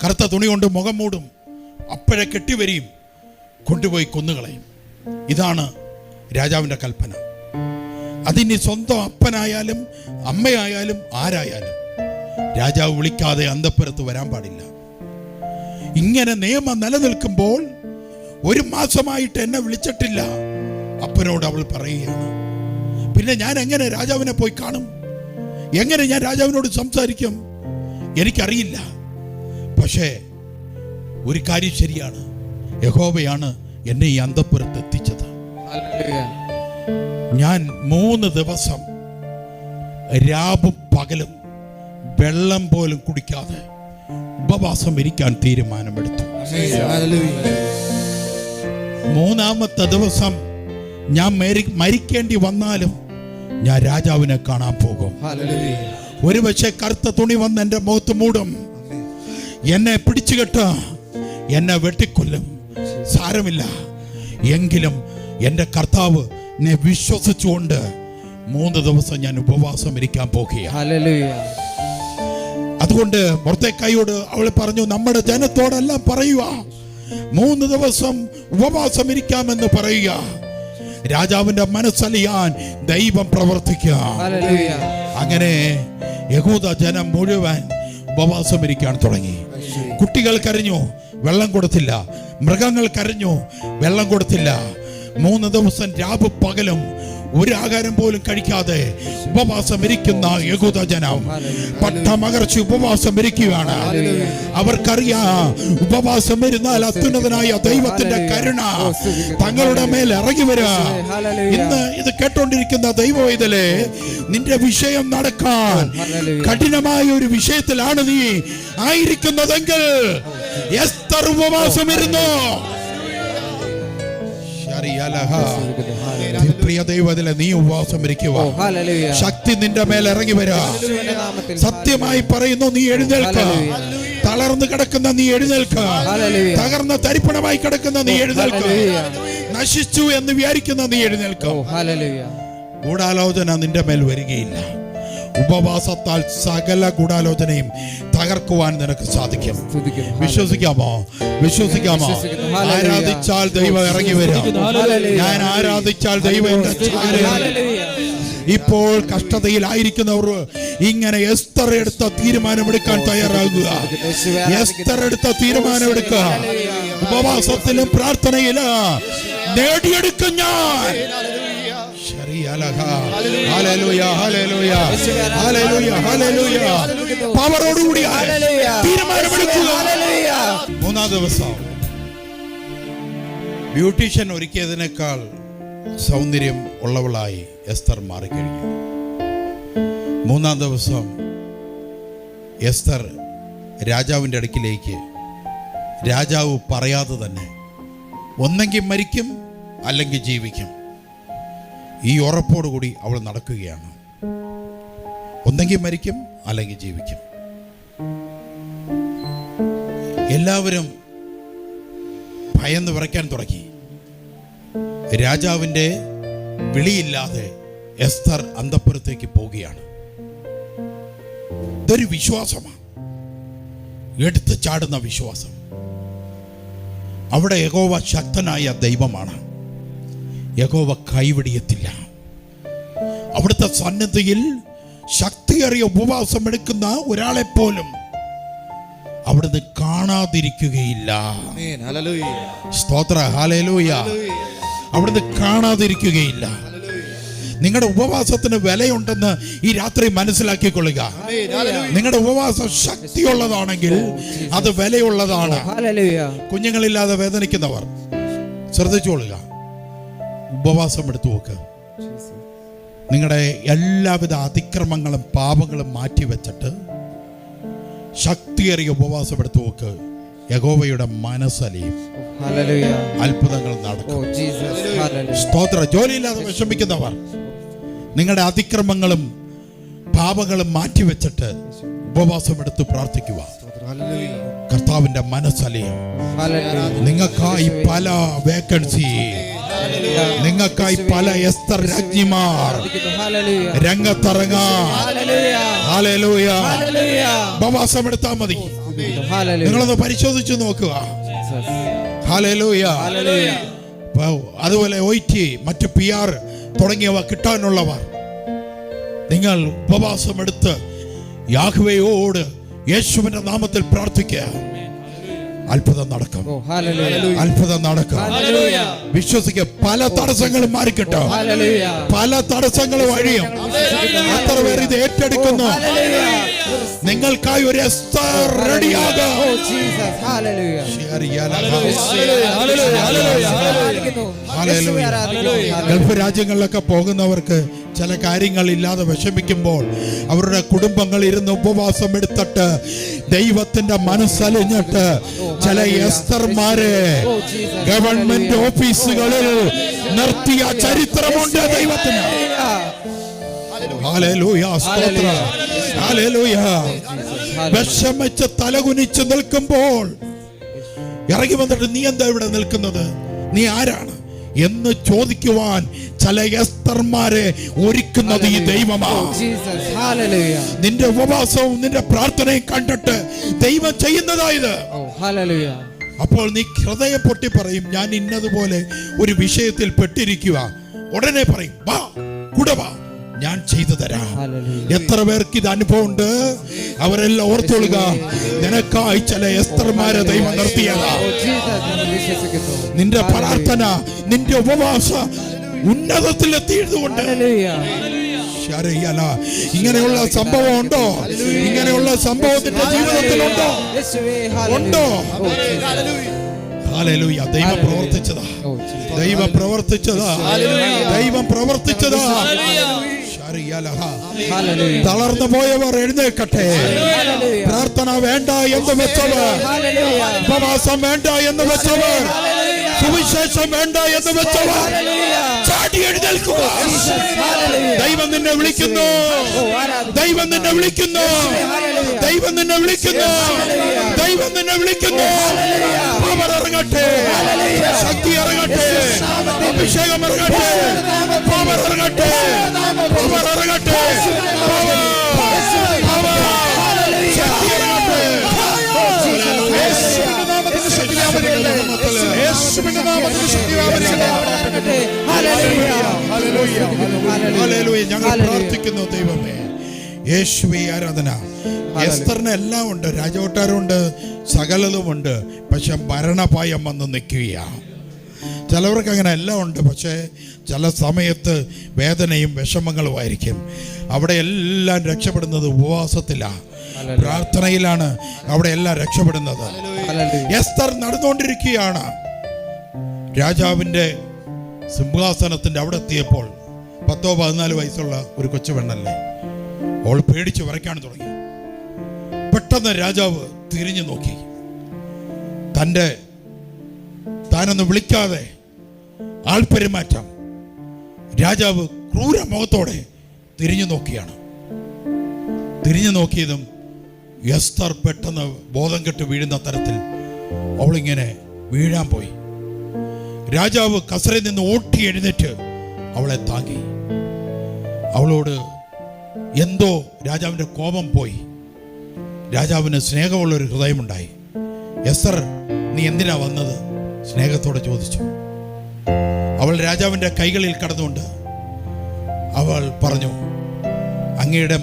കറുത്ത തുണി കൊണ്ട് മുഖം മൂടും. അപ്പോഴേ കെട്ടിവരിയും, കൊണ്ടുപോയി കൊന്നുകളയും. ഇതാണ് രാജാവിൻ്റെ കൽപ്പന. അതിനി സ്വന്തം അപ്പനായാലും അമ്മയായാലും ആരായാലും രാജാവ് വിളിക്കാതെ അന്തഃപുരത്ത് വരാൻ പാടില്ല. ഇങ്ങനെ നിയമം നിലനിൽക്കുമ്പോൾ 1 മാസമായിട്ട് എന്നെ വിളിച്ചിട്ടില്ല. അപ്പനോട് അവൾ പറയുകയാണ്, പിന്നെ ഞാൻ എങ്ങനെ രാജാവിനെ പോയി കാണും? എങ്ങനെ ഞാൻ രാജാവിനോട് സംസാരിക്കും? എനിക്കറിയില്ല. പക്ഷേ ഒരു കാര്യം ശരിയാണ്, യഹോവയാണ് എന്നെ ഈ അന്തഃപുരത്ത് എത്തിച്ചത്. ഞാൻ 3 ദിവസം രാവും പകലും വെള്ളം പോലും കുടിക്കാതെ ഉപവാസം ഇരിക്കാൻ തീരുമാനമെടുത്തു. 3-ാമത്തെ ദിവസം ഞാൻ മരിക്കേണ്ടി വന്നാലും ഞാൻ രാജാവിനെ കാണാൻ പോകും. ഒരു പക്ഷേ കറുത്ത തുണി വന്ന് എൻ്റെ മുഖത്ത് മൂടും, എന്നെ പിടിച്ചുകെട്ട, എന്നെ വെട്ടിക്കൊല്ലും, സാരമില്ല. എങ്കിലും എൻ്റെ കർത്താവ് എന്നെ വിശ്വസിച്ചുകൊണ്ട് 3 ദിവസം ഞാൻ ഉപവാസം ഇരിക്കാൻ പോകുകയാണ്. അതുകൊണ്ട് മൊർദെഖായിയോട് അവൾ പറഞ്ഞു, നമ്മുടെ ജനത്തോടെല്ലാം പറയുക, 3 ദിവസം ഉപവാസം ഇരിക്കാമെന്ന് പറയുക. രാജാവിന്റെ മനസ്സലിയാൻ ദൈവം പ്രവർത്തിക്കുക. അങ്ങനെ യഹൂദ ജനം മുഴുവൻ ഉപവാസം ഇരിക്കാൻ തുടങ്ങി. കുട്ടികൾ കരഞ്ഞു, വെള്ളം കൊടുത്തില്ല. മൃഗങ്ങൾ കരഞ്ഞു, വെള്ളം കൊടുത്തില്ല. 3 ദിവസം രാവും പകലും ഒരു ആഹാരം പോലും കഴിക്കാതെ ഉപവാസം ഇരിക്കുന്ന യഹൂദ ജനം പട്ടമകർച്ച ഉപവാസം ഇരിക്കുകയാണ്. അവർക്കറിയാം, ഉപവാസം ഇരുന്നാൽ അത്യുന്നതനായ ദൈവത്തിന്റെ കരുണ തങ്ങളുടെ മേൽ ഇറങ്ങി വരിക. ഇന്ന് ഇത് കേട്ടോണ്ടിരിക്കുന്ന ദൈവവേദലേ, നിന്റെ വിഷയം നടക്കാൻ കഠിനമായ ഒരു വിഷയത്തിലാണ് നീ ആയിരിക്കുന്നതെങ്കിൽ എസ്തർ ഉപവാസം ഇരുന്നു. പ്രിയ ദൈവത്തിലെ നീ ഉപവാസം ഇരിക്കുക. ശക്തി നിന്റെ മേൽ ഇറങ്ങി വരാ. സത്യമായി പറയുന്നു, നീ എഴുന്നേൽക്ക. തളർന്നു കിടക്കുന്ന നീ എഴുന്നേൽക്ക. തകർന്ന തരിപ്പണമായി കിടക്കുന്ന നീ എഴുന്നേൽക്ക. നശിച്ചു എന്ന് വിചാരിക്കുന്ന നീ എഴുന്നേൽക്ക. ഗൂഢാലോചന നിന്റെ മേൽ വരികയില്ല. ഉപവാസത്താൽ സകല ഗൂഢാലോചനയും തകർക്കുവാൻ നിനക്ക് സാധിക്കും. വിശ്വസിക്കാമോ? വിശ്വസിക്കാമോ? ആരാധിച്ചാൽ ദൈവം ഇറങ്ങി വരാം. ഞാൻ ആരാധിച്ചാൽ ദൈവം. ഇപ്പോൾ കഷ്ടതയിലായിരിക്കുന്നവർ ഇങ്ങനെ എസ്തർ എടുത്ത തീരുമാനമെടുക്കാൻ തയ്യാറാകുക. എസ്തർ എടുത്ത തീരുമാനമെടുക്കുക. ഉപവാസത്തിലും പ്രാർത്ഥനയിലും നേടിയെടുക്കും ഞാൻ. പവറോടുകൂടി തീരുമാനമെടുക്കുക. 3-ാം ദിവസം ബ്യൂട്ടീഷ്യൻ ഒരുക്കിയതിനേക്കാൾ സൗന്ദര്യം ഉള്ളവളായി എസ്തർ മാറിക്കഴിഞ്ഞു. 3-ാം ദിവസം എസ്തർ രാജാവിൻ്റെ അടുക്കിലേക്ക്, രാജാവ് പറയാതെ തന്നെ ഒന്നെങ്കിൽ മരിക്കും അല്ലെങ്കിൽ ജീവിക്കും, ഈ ഉറപ്പോടുകൂടി അവൾ നടക്കുകയാണ്. ഒന്നെങ്കിൽ മരിക്കും അല്ലെങ്കിൽ ജീവിക്കും. എല്ലാവരും ഭയന്ന് വിറയ്ക്കാൻ തുടങ്ങി. രാജാവിൻ്റെ വിളിയില്ലാതെ എസ്തർ അന്തഃപുരത്തേക്ക് പോവുകയാണ്. ഇതൊരു വിശ്വാസമാണ്, എടുത്തു ചാടുന്ന വിശ്വാസം. അവിടെ യഹോവ ശക്തനായ ദൈവമാണ്. യഹോവ കൈവിടിയത്തില്ല. അവിടുത്തെ സന്നിധിയിൽ ശക്തിയേറിയ ഉപവാസം എടുക്കുന്ന ഒരാളെപ്പോലും അവിടുന്ന് കാണാതിരിക്കുകയില്ല. സ്തോത്ര, ഹല്ലേലൂയ. അവിടുന്ന് കാണാതിരിക്കുകയില്ല. നിങ്ങളുടെ ഉപവാസത്തിന് വിലയുണ്ടെന്ന് ഈ രാത്രി മനസ്സിലാക്കിക്കൊള്ളുക. നിങ്ങളുടെ ഉപവാസം ശക്തിയുള്ളതാണെങ്കിൽ അത് വിലയുള്ളതാണ്. കുഞ്ഞുങ്ങളില്ലാതെ വേദനിക്കുന്നവർ ശ്രദ്ധിച്ചോളുക. ഉപവാസം എടുത്തു നോക്ക്. നിങ്ങളുടെ എല്ലാവിധ അതിക്രമങ്ങളും പാപങ്ങളും മാറ്റിവെച്ചിട്ട് ശക്തിയേറിയ ഉപവാസം എടുത്തു നോക്ക്. യഹോവയുടെ മനസ്സലിയും അത്ഭുതങ്ങൾ നടക്കും. സ്തോത്ര. ജോലിയില്ലാതെ വിഷമിക്കുന്നവർ നിങ്ങളുടെ അതിക്രമങ്ങളും പാപങ്ങളും മാറ്റിവെച്ചിട്ട് ഉപവാസം എടുത്ത് പ്രാർത്ഥിക്കുക. കർത്താവിന്റെ മനസ്സലിയും. നിങ്ങൾക്കായി പല വേക്കൻസി, നിങ്ങൾക്കായി പല എസ്തർ രാജ്ഞിമാർ രംഗത്തിറങ്ങാൻ. ഹല്ലേലൂയ. ഉപവാസം എടുത്താൽ മതി. നിങ്ങളൊന്ന് പരിശോധിച്ചു നോക്കുക. ഹല്ലേലൂയ. അതുപോലെ OT, മറ്റു PR തുടങ്ങിയവ കിട്ടാനുള്ളവർ നിങ്ങൾ ഉപവാസം എടുത്ത് യാഹ്വേയോട് യേശുവിന്റെ നാമത്തിൽ പ്രാർത്ഥിക്കുക. അത്ഭുതം നടക്കും. അത്ഭുതം നടക്കും. വിശ്വസിക്കുക. പല തടസ്സങ്ങളും മാറിക്കിട്ടോ. പല തടസ്സങ്ങളും വഴിയും. എത്ര പേർ ഇത് ഏറ്റെടുക്കുന്നു? നിങ്ങൾക്കായി ഒരു എസ്തർ റെഡിയാകും. ഗൾഫ് രാജ്യങ്ങളിലൊക്കെ പോകുന്നവർക്ക് ചില കാര്യങ്ങൾ ഇല്ലാതെ വിഷമിക്കുമ്പോൾ അവരുടെ കുടുംബങ്ങൾ ഇരുന്ന് ഉപവാസം എടുത്തിട്ട് ദൈവത്തിന്റെ മനസ്സലിഞ്ഞിട്ട് ചില എസ്തർമാരെ ഗവൺമെന്റ് ഓഫീസുകളിൽ നിർത്തിയ ചരിത്രമുണ്ട് ദൈവത്തിന്. ഹല്ലേലൂയ. സ്തോത്രം. ഹല്ലേലൂയ. വിഷമിച്ച് തലകുനിച്ച് നിൽക്കുമ്പോൾ ഇറങ്ങി വന്നിട്ട് നീ എന്താ ഇവിടെ നിൽക്കുന്നത്, നീ ആരാണ് എന്ന് ചോദിക്കുവാൻ ചില എസ്തർമാരെ ഒരുക്കുന്നത് ഈ ദൈവമാണ്. നിന്റെ ഉപവാസവും നിന്റെ പ്രാർത്ഥനയും കണ്ടിട്ട് ദൈവം ചെയ്യുന്നതായത്. അപ്പോൾ നീ ഹൃദയം പൊട്ടി പറയും, ഞാൻ ഇന്നതുപോലെ ഒരു വിഷയത്തിൽ പെട്ടിരിക്കുക. ഉടനെ പറയും, വാ കൂടെ വാ, ഞാൻ ചെയ്തു തരാം. എത്ര പേർക്ക് ഇത് അനുഭവം ഉണ്ട്? അവരെല്ലാം ഓർത്തോളുക. നിനക്കായി ചില എസ്തർമാരെ ദൈവം നിർത്തിയതാ. നിന്റെ പ്രാർത്ഥന, നിന്റെ ഉപവാസ ഉന്നതത്തിലെത്തിയതുകൊണ്ട്. ഇങ്ങനെയുള്ള സംഭവം ഉണ്ടോ? ഇങ്ങനെയുള്ള സംഭവത്തിന്റെ ജീവിതത്തിലുണ്ടോ? ഉണ്ടോ? ഹല്ലേലൂയ. ദൈവം പ്രവർത്തിച്ചതാ. ദൈവം പ്രവർത്തിച്ചതാ. ദൈവം പ്രവർത്തിച്ചതാ. തളർന്നു പോയവർ എഴുന്നേൽക്കട്ടെ. പ്രാർത്ഥന വേണ്ട എന്ന് വെച്ചവർ, ഉപവാസം വേണ്ട എന്ന് വെച്ചവർ, സുവിശേഷം വേണ്ട എന്ന് വെച്ചവർ ചാടി എഴുന്നേൽക്കുക. ദൈവം നിന്നെ വിളിക്കുന്നു. ദൈവം നിന്നെ വിളിക്കുന്നു. ദൈവം നിന്നെ വിളിക്കുന്നു. ദൈവം നിന്നെ വിളിക്കുന്നു. പവർ ഇറങ്ങട്ടെ. ശക്തി ഇറങ്ങട്ടെ. അഭിഷേകം ഇറങ്ങട്ടെ. പവർ ഇറങ്ങട്ടെ. പവർ ഇറങ്ങട്ടെ. ശക്തി ഇറങ്ങട്ടെ. ഞങ്ങൾ പ്രാർത്ഥിക്കുന്നു. ദൈവമേ, യേശുവേ ആരാധന. എസ്തറിന് എല്ലാം ഉണ്ട്, രാജകൊട്ടാരമുണ്ട്, സകലതുമുണ്ട്. പക്ഷെ മരണഭയം വന്ന് നിൽക്കുകയാണ്. ചിലവർക്ക് അങ്ങനെ എല്ലാം ഉണ്ട്, പക്ഷേ ചില സമയത്ത് വേദനയും വിഷമങ്ങളുമായിരിക്കും. അവിടെ എല്ലാം രക്ഷപ്പെടുന്നത് ഉപവാസത്തിലാണ്, പ്രാർത്ഥനയിലാണ്. അവിടെ എല്ലാം രക്ഷപ്പെടുന്നത്. എസ്തർ നടന്നുകൊണ്ടിരിക്കുകയാണ്. രാജാവിൻ്റെ സിംഹാസനത്തിൻ്റെ അവിടെ എത്തിയപ്പോൾ 10-14 വയസ്സുള്ള ഒരു കൊച്ചു പെണ്ണല്ലേ, അവൾ പേടിച്ച് വിറയ്ക്കാൻ തുടങ്ങി. പെട്ടെന്ന് രാജാവ് തിരിഞ്ഞു നോക്കി. താനൊന്ന് വിളിക്കാതെ ആൾപ്പെരുമാറ്റം. രാജാവ് ക്രൂര മുഖത്തോടെ തിരിഞ്ഞു നോക്കിയാണ്. തിരിഞ്ഞു നോക്കിയതും എസ്തർ പെട്ടെന്ന് ബോധം കെട്ട് വീഴുന്ന തരത്തിൽ അവളിങ്ങനെ വീഴാൻ പോയി. രാജാവ് കസരയിൽ നിന്ന് ഓട്ടി എഴുന്നേറ്റ് അവളെ താങ്ങി. അവളോട് എന്തോ രാജാവിൻ്റെ കോപം പോയി. രാജാവിന് സ്നേഹമുള്ളൊരു ഹൃദയമുണ്ടായി. എസ്തർ, നീ എന്തിനാ വന്നത്? സ്നേഹത്തോടെ ചോദിച്ചു. അവൾ രാജാവിൻ്റെ കൈകളിൽ കടന്നുകൊണ്ട് അവൾ പറഞ്ഞു, അങ്ങയുടെ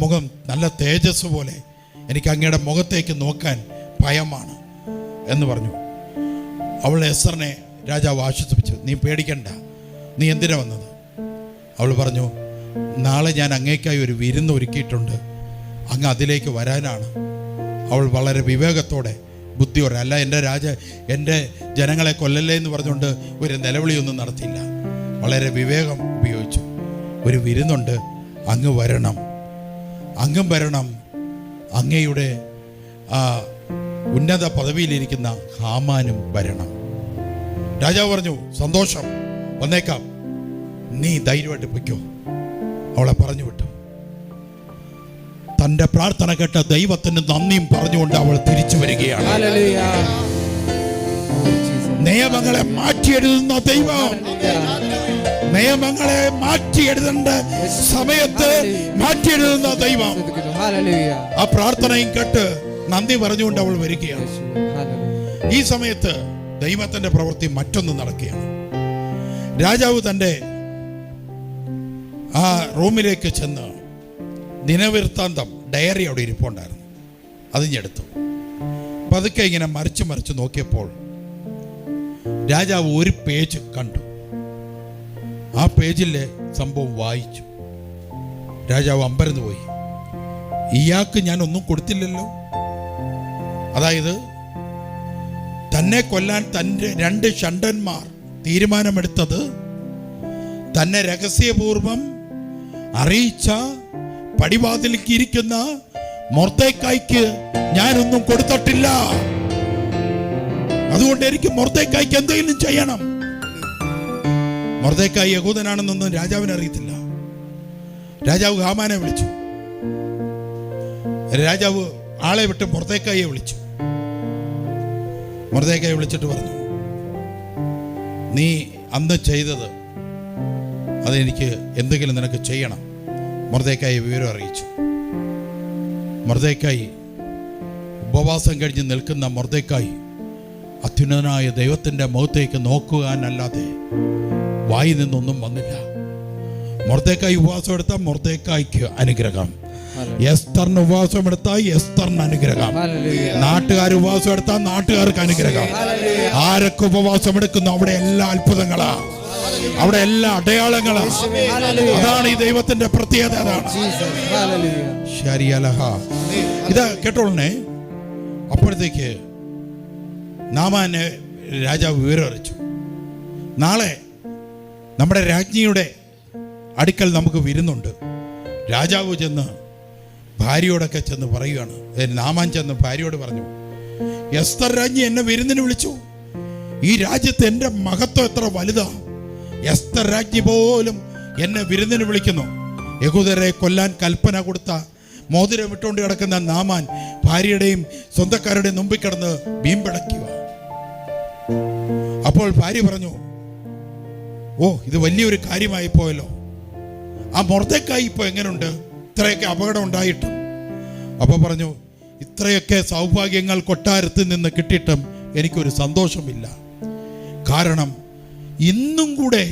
മുഖം നല്ല തേജസ് പോലെ, എനിക്ക് അങ്ങയുടെ മുഖത്തേക്ക് നോക്കാൻ ഭയമാണ് എന്ന് പറഞ്ഞു. അവൾ എസ്തറിനെ രാജാവ് ആശ്വസിപ്പിച്ചു. നീ പേടിക്കണ്ട, നീ എന്തിനാ വന്നത്? അവൾ പറഞ്ഞു, നാളെ ഞാൻ അങ്ങേക്കായി ഒരു വിരുന്ന് ഒരുക്കിയിട്ടുണ്ട്, അങ്ങ് അതിലേക്ക് വരാനാണ്. അവൾ വളരെ വിവേകത്തോടെ ബുദ്ധിയോടെ, അല്ല എൻ്റെ ജനങ്ങളെ കൊല്ലല്ലേ എന്ന് പറഞ്ഞുകൊണ്ട് ഒരു നിലവിളിയൊന്നും നടത്തിയില്ല. വളരെ വിവേകം ഉപയോഗിച്ചു. ഒരു വിരുന്നുണ്ട്, അങ്ങ് വരണം, അങ്ങും വരണം, അങ്ങയുടെ ഉന്നത പദവിയിലിരിക്കുന്ന ഹാമാനും വരണം. രാജാവ് പറഞ്ഞു, സന്തോഷം, വന്നേക്കാം, നീ ധൈര്യമായിട്ട് പൊയ്ക്കോ. അവളെ പറഞ്ഞു വിട്ടു. തൻ്റെ പ്രാർത്ഥന കേട്ട ദൈവത്തിന് നന്ദിയും പറഞ്ഞുകൊണ്ട് അവൾ തിരിച്ചു വരികയാണ്. നിയമങ്ങളെ മാറ്റിയെഴുതുന്ന ദൈവം, നിയമങ്ങളെ മാറ്റിയെഴുതേണ്ട സമയത്ത് മാറ്റിയെഴുതുന്ന ദൈവം. ആ പ്രാർത്ഥനയും കേട്ട് നന്ദി പറഞ്ഞുകൊണ്ട് അവൾ വരികയാണ്. ഈ സമയത്ത് ദൈവത്തിന്റെ പ്രവൃത്തി മറ്റൊന്ന് നടക്കുകയാണ്. രാജാവ് തൻ്റെ ആ റൂമിലേക്ക് ചെന്ന് ദിനവൃത്താന്തം ഡയറി അവിടെ ഇരിപ്പുണ്ടായിരുന്നു, അതിഞ്ഞെടുത്തു. പതുക്കെ ഇങ്ങനെ മറിച്ച് നോക്കിയപ്പോൾ രാജാവ് ഒരു പേജ് കണ്ടു. ആ പേജിലെ സംഭവം വായിച്ചു. രാജാവ് അമ്പരന്ന് പോയി. ഇയാൾക്ക് ഞാൻ ഒന്നും കൊടുത്തില്ലല്ലോ. അതായത് തന്നെ കൊല്ലാൻ തൻ്റെ 2 ഷണ്ഡന്മാർ തീരുമാനമെടുത്തത് തന്നെ രഹസ്യപൂർവം അറിയിച്ച പടിവാതിലേക്ക് ഇരിക്കുന്ന മൊർദെഖായിക്ക് ഞാനൊന്നും കൊടുത്തിട്ടില്ല. അതുകൊണ്ട് എനിക്ക് മൊർദെഖായിക്ക് എന്തെങ്കിലും ചെയ്യണം. മൊർദെഖായി യഹൂദനാണെന്നൊന്നും രാജാവിന് അറിയത്തില്ല. രാജാവ് ഹാമാനെ വിളിച്ചു. രാജാവ് ആളെ വിട്ട് മൊർദെഖായിയെ വിളിച്ചു. മൊർദെഖായി വിളിച്ചിട്ട് പറഞ്ഞു, നീ അന്ന് ചെയ്തത് അതെനിക്ക് എന്തെങ്കിലും നിനക്ക് ചെയ്യണം. മൊർദെഖായി വിവരം അറിയിച്ചു. മൊർദെഖായി ഉപവാസം കഴിഞ്ഞ് നിൽക്കുന്ന മൊർദെഖായി അത്യുന്നതനായ ദൈവത്തിൻ്റെ മുഖത്തേക്ക് നോക്കുവാനല്ലാതെ വായി നിന്നൊന്നും വന്നില്ല. മൊർദെഖായി ഉപവാസം എടുത്താൽ മൊർദെഖായിക്ക് അനുഗ്രഹം, എസ്തറിന് ഉപവാസം എടുത്താൽ എസ്തറിന് അനുഗ്രഹം, നാട്ടുകാർ ഉപവാസം എടുത്താൽ നാട്ടുകാർക്ക് അനുഗ്രഹം. ആരൊക്കെ ഉപവാസം എടുക്കുന്നു അവിടെ എല്ലാ അത്ഭുതങ്ങളാ, അവിടെ എല്ലാ അടയാളങ്ങളാ. അതാണ് ഈ ദൈവത്തിന്റെ പ്രത്യേകത. അതാണ് ഇത് കേട്ടോളണേ. അപ്പോഴത്തേക്ക് നാമാനെ രാജാവ് വിവരം അറിയിച്ചു. നാളെ നമ്മുടെ രാജ്ഞിയുടെ അടുക്കൽ നമുക്ക് വിരുന്നുണ്ട്. രാജാവ് ചെന്ന് ഭാര്യയോടൊക്കെ ചെന്ന് പറയുകയാണ്. നാമാൻ ചെന്ന് ഭാര്യയോട് പറഞ്ഞു, എസ്തർ രാജ്ഞി എന്നെ വിരുന്നിന് വിളിച്ചു. ഈ രാജ്യത്ത് എൻ്റെ മഹത്വം എത്ര വലുതാ. എസ്തർ രാജ്ഞി പോലും എന്നെ വിരുന്നിന് വിളിക്കുന്നു. യഹൂദരെ കൊല്ലാൻ കൽപ്പന കൊടുത്ത മോതിരം ഇട്ടുകൊണ്ട് കിടക്കുന്ന നാമാൻ ഭാര്യയുടെയും സ്വന്തക്കാരുടെയും മുമ്പിൽ കിടന്ന് വീമ്പിളക്കുക. അപ്പോൾ ഭാര്യ പറഞ്ഞു, ഓ, ഇത് വലിയൊരു കാര്യമായി പോയല്ലോ. ആ മൊർദെഖായി ഇപ്പോൾ എങ്ങനെയുണ്ട്? ഇത്രയൊക്കെ അപകടം ഉണ്ടായിട്ടും. അപ്പോൾ പറഞ്ഞു, ഇത്രയൊക്കെ സൗഭാഗ്യങ്ങൾ കൊട്ടാരത്തിൽ നിന്ന് കിട്ടിയിട്ടും എനിക്കൊരു സന്തോഷമില്ല. കാരണം ഇന്നും കൂടെ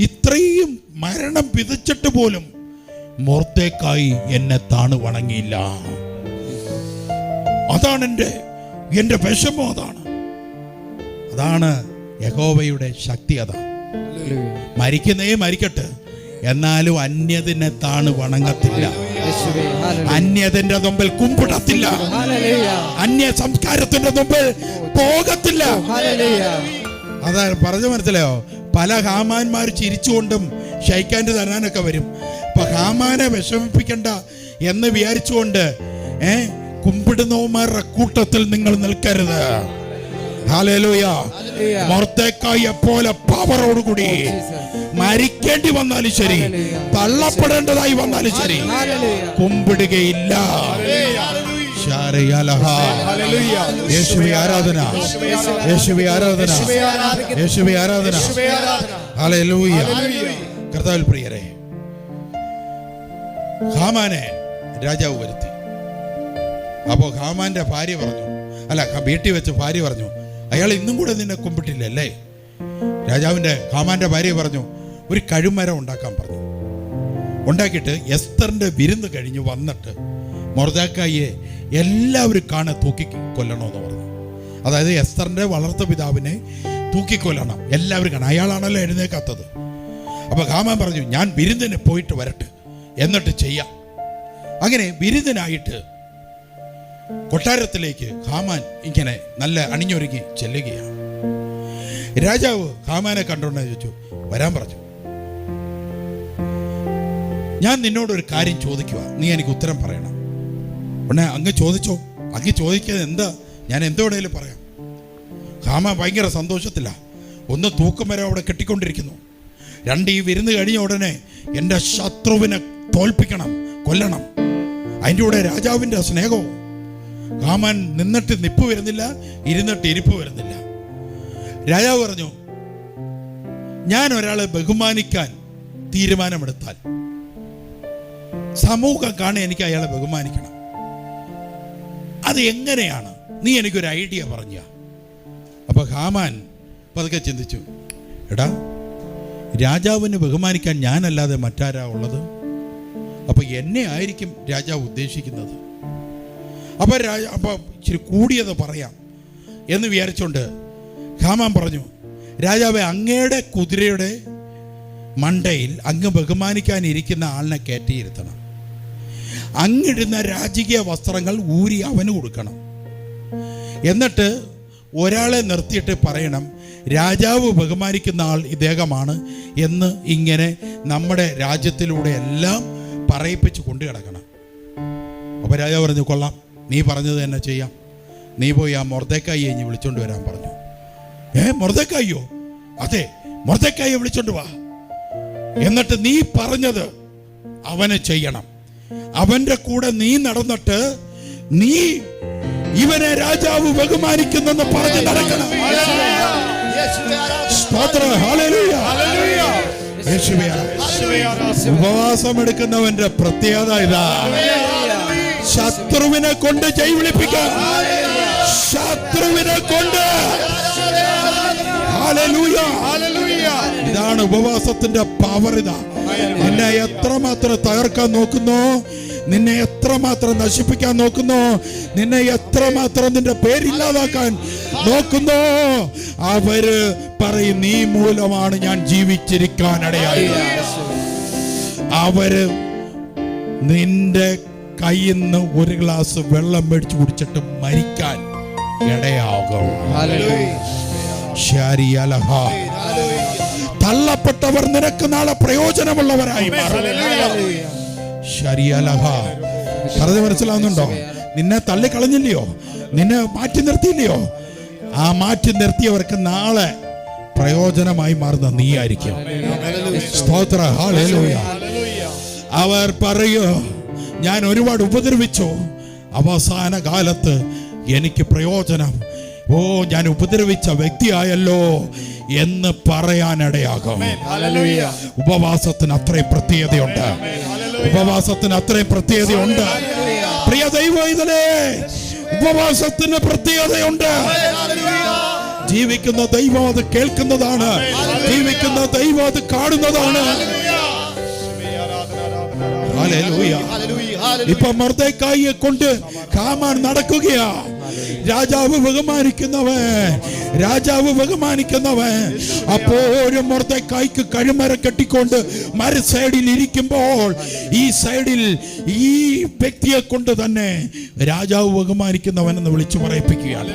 ഇത്രയും മരണം വിതച്ചിട്ട് പോലും മൊർദെഖായി എന്നെ താണു വണങ്ങിയില്ല. അതാണ് എൻ്റെ വിഷമം. അതാണ് യഹോവയുടെ ശക്തി. അതാ മരിക്കുന്നേ മരിക്കട്ടെ, എന്നാലും അന്യതിനെ താണു വണങ്ങത്തില്ല, അന്യതിന്റെ മുമ്പിൽ കുമ്പിടത്തില്ല, അന്യ സംസ്കാരത്തിന്റെ മുമ്പിൽ പോകത്തില്ല. അതാ പറഞ്ഞു, മനസ്സിലായോ? പല ഹാമാന്മാർ ചിരിച്ചുകൊണ്ടും ഷൈക്കാൻഡ് തരാനൊക്കെ വരും. അപ്പൊ ഹാമാനെ വിഷമിപ്പിക്കണ്ട എന്ന് വിചാരിച്ചുകൊണ്ട് കുമ്പിടുന്നവന്മാരുടെ കൂട്ടത്തിൽ നിങ്ങൾ നിൽക്കരുത്. ഹല്ലേലൂയ. മൊർദെഖായിയെ പോലെ പവറോടുകൂടി മരിക്കേണ്ടി വന്നാലും ശരി, തള്ളപ്പെടേണ്ടതായി വന്നാലും ശരി, കുമ്പിടുകയില്ല. യേശുവേ ആരാധന, യേശുവേ ആരാധന, യേശുവേ ആരാധന. ഹല്ലേലൂയ. കർത്താവിൽ പ്രിയരെ, ഹാമാനെ രാജാവ് വരുത്തി. അപ്പോൾ ഹാമാന്റെ ഭാര്യ പറഞ്ഞു, അല്ല വീട്ടിൽ വെച്ച് ഭാര്യ പറഞ്ഞു, അയാൾ ഇന്നും കൂടെ നിന്നെ കുമ്പിട്ടില്ലല്ലേ? ഹാമാന്റെ ഭാര്യ പറഞ്ഞു, ഒരു കഴുമരം ഉണ്ടാക്കാൻ പറഞ്ഞു. ഉണ്ടാക്കിയിട്ട് എസ്തറിന്റെ വിരുന്ന് കഴിഞ്ഞ് വന്നിട്ട് മൊർദെഖായിയെ എല്ലാവരും കാണെ തൂക്കി കൊല്ലണമെന്ന് പറഞ്ഞു. അതായത് എസ്തറിന്റെ വളർത്ത പിതാവിനെ തൂക്കിക്കൊല്ലണം, എല്ലാവരും കാണാം. അയാളാണല്ലോ എഴുന്നേക്കാത്തത്. അപ്പൊ ഹാമാൻ പറഞ്ഞു, ഞാൻ വിരുന്നിന് പോയിട്ട് വരട്ടെ, എന്നിട്ട് ചെയ്യാം. അങ്ങനെ വിരുന്നിനായിട്ട് കൊട്ടാരത്തിലേക്ക് ഹാമാൻ ഇങ്ങനെ നല്ല അണിഞ്ഞൊരുങ്ങി ചെല്ലുകയാണ്. രാജാവ് ഹാമാനെ കണ്ടോണ്ട് ചോദിച്ചു, വരാൻ പറഞ്ഞു. ഞാൻ നിന്നോടൊരു കാര്യം ചോദിക്കുക, നീ എനിക്ക് ഉത്തരം പറയണം. ഉടനെ അങ്ങ് ചോദിച്ചോ. അങ്ങ് ചോദിക്കാതെ എന്താ, ഞാൻ എന്തോടേലും പറയാം. ഹാമാൻ ഭയങ്കര സന്തോഷത്തില്ല. ഒന്ന് തൂക്കുമരം അവിടെ കെട്ടിക്കൊണ്ടിരിക്കുന്നു, രണ്ട് ഈ വിരുന്ന് കഴിഞ്ഞ ഉടനെ എൻ്റെ ശത്രുവിനെ തോൽപ്പിക്കണം, കൊല്ലണം. അതിൻ്റെ കൂടെ രാജാവിൻ്റെ സ്നേഹവും. ഹാമാൻ നിന്നിട്ട് നിപ്പ് വരുന്നില്ല, ഇരുന്നിട്ട് ഇരിപ്പ് വരുന്നില്ല. രാജാവ് പറഞ്ഞു, ഞാൻ ഒരാളെ ബഹുമാനിക്കാൻ തീരുമാനമെടുത്താൽ സമൂഹം കാണെ എനിക്ക് അയാളെ ബഹുമാനിക്കണം. അത് എങ്ങനെയാണ്? നീ എനിക്കൊരു ഐഡിയ പറഞ്ഞ. അപ്പൊ ഹാമാൻ പതുക്കെ ചിന്തിച്ചു, എടാ, രാജാവിന് ബഹുമാനിക്കാൻ ഞാനല്ലാതെ മറ്റാരാ ഉള്ളത്? അപ്പൊ എന്നെ ആയിരിക്കും രാജാവ് ഉദ്ദേശിക്കുന്നത്. അപ്പൊ ഇച്ചിരി കൂടിയത് പറയാം എന്ന് വിചാരിച്ചോണ്ട് ഹാമാൻ പറഞ്ഞു, രാജാവെ, അങ്ങയുടെ കുതിരയുടെ മണ്ടയിൽ അങ്ങ് ബഹുമാനിക്കാനിരിക്കുന്ന ആളിനെ കയറ്റിയിരുത്തണം. അങ്ങിടുന്ന രാജകീയ വസ്ത്രങ്ങൾ ഊരി അവന് കൊടുക്കണം. എന്നിട്ട് ഒരാളെ നിർത്തിയിട്ട് പറയണം, രാജാവ് ബഹുമാനിക്കുന്ന ആൾ ഇദ്ദേഹമാണ് എന്ന് ഇങ്ങനെ നമ്മുടെ രാജ്യത്തിലൂടെ എല്ലാം പറയിപ്പിച്ച് കൊണ്ടു കിടക്കണം. അപ്പോൾ രാജാവ് പറഞ്ഞു, കൊള്ളാം, നീ പറഞ്ഞത് തന്നെ ചെയ്യാം. നീ പോയി ആ മൊർദെഖായിയെ ഇനി വിളിച്ചോണ്ട് വരാൻ പറഞ്ഞു. മൊർദെഖായിയോ? അതെ, മൊർദെഖായിയെ വിളിച്ചോണ്ട് വാ. എന്നിട്ട് നീ പറഞ്ഞത് അവന് ചെയ്യണം. അവന്റെ കൂടെ നീ നടന്നിട്ട് നീ ഇവനെ രാജാവ് ബഹുമാനിക്കുന്നെന്ന് പറഞ്ഞ് നടക്കണം. ഉപവാസം എടുക്കുന്നവന്റെ പ്രത്യേകത ഇതാ, ശത്രുവിനെ കൊണ്ട് ജയ് വിളിപ്പിക്കാം. ശത്രുവിനെ കൊണ്ട്. ഇതാണ് ഉപവാസത്തിന്റെ പവർ. ഇതാ, നിന്നെ എത്രമാത്രം തകർക്കാൻ നോക്കുന്നോ, നിന്നെ എത്രമാത്രം നശിപ്പിക്കാൻ നോക്കുന്നോ, നിന്നെ എത്രമാത്രം നിന്റെ പേരില്ലാതാക്കാൻ നോക്കുന്നോ, അവര് പറയും നീ മൂലമാണ് ഞാൻ ജീവിച്ചിരിക്കാനിടയായി. അവര് നിന്റെ കയ്യിൽ നിന്ന് ഒരു ഗ്ലാസ് വെള്ളം മേടിച്ചു കുടിച്ചിട്ട് മരിക്കാൻ ഇടയാകും. തള്ളപ്പെട്ടവർ നിനക്ക് നാളെ പ്രയോജനമുള്ളവരായി പറഞ്ഞ് മനസ്സിലാവുന്നുണ്ടോ? നിന്നെ തള്ളിക്കളഞ്ഞില്ലയോ, നിന്നെ മാറ്റി നിർത്തിയില്ലയോ? ആ മാറ്റി നിർത്തിയവർക്ക് നാളെ പ്രയോജനമായി മാറുന്ന നീയായിരിക്കും. സ്തോത്ര. ഹല്ലേലൂയ. അവർ പറയോ, ഞാൻ ഒരുപാട് ഉപദ്രവിച്ചു, അവസാന കാലത്ത് എനിക്ക് പ്രയോജനം, ഞാൻ ഉപദ്രവിച്ച വ്യക്തിയായല്ലോ എന്ന് പറയാനിടയാകും. ഉപവാസത്തിന് അത്രയും പ്രത്യേകതയുണ്ട്. ഉപവാസത്തിന് അത്രയും പ്രത്യേകതയുണ്ട്. പ്രിയ ദൈവമേ, ഉപവാസത്തിന് പ്രത്യേകതയുണ്ട്. ജീവിക്കുന്ന ദൈവം അത് കേൾക്കുന്നതാണ്. ജീവിക്കുന്ന ദൈവം അത് കാണുന്നതാണ്. ഇപ്പൊ മൊർദെഖായിയെ കൊണ്ട് ഹാമാൻ നടക്കുകയാ. രാജാവ് ബഹുമാനിക്കുന്നവൻ അപ്പോഴും മൊർദെഖായിക്ക് കഴുമരം കെട്ടിക്കൊണ്ട് മറു സൈഡിൽ ഇരിക്കുമ്പോൾ ഈ സൈഡിൽ ഈ വ്യക്തിയെ കൊണ്ട് തന്നെ രാജാവ് ബഹുമാനിക്കുന്നവൻ എന്ന് വിളിച്ചു പറയിപ്പിക്കുകയാണ്.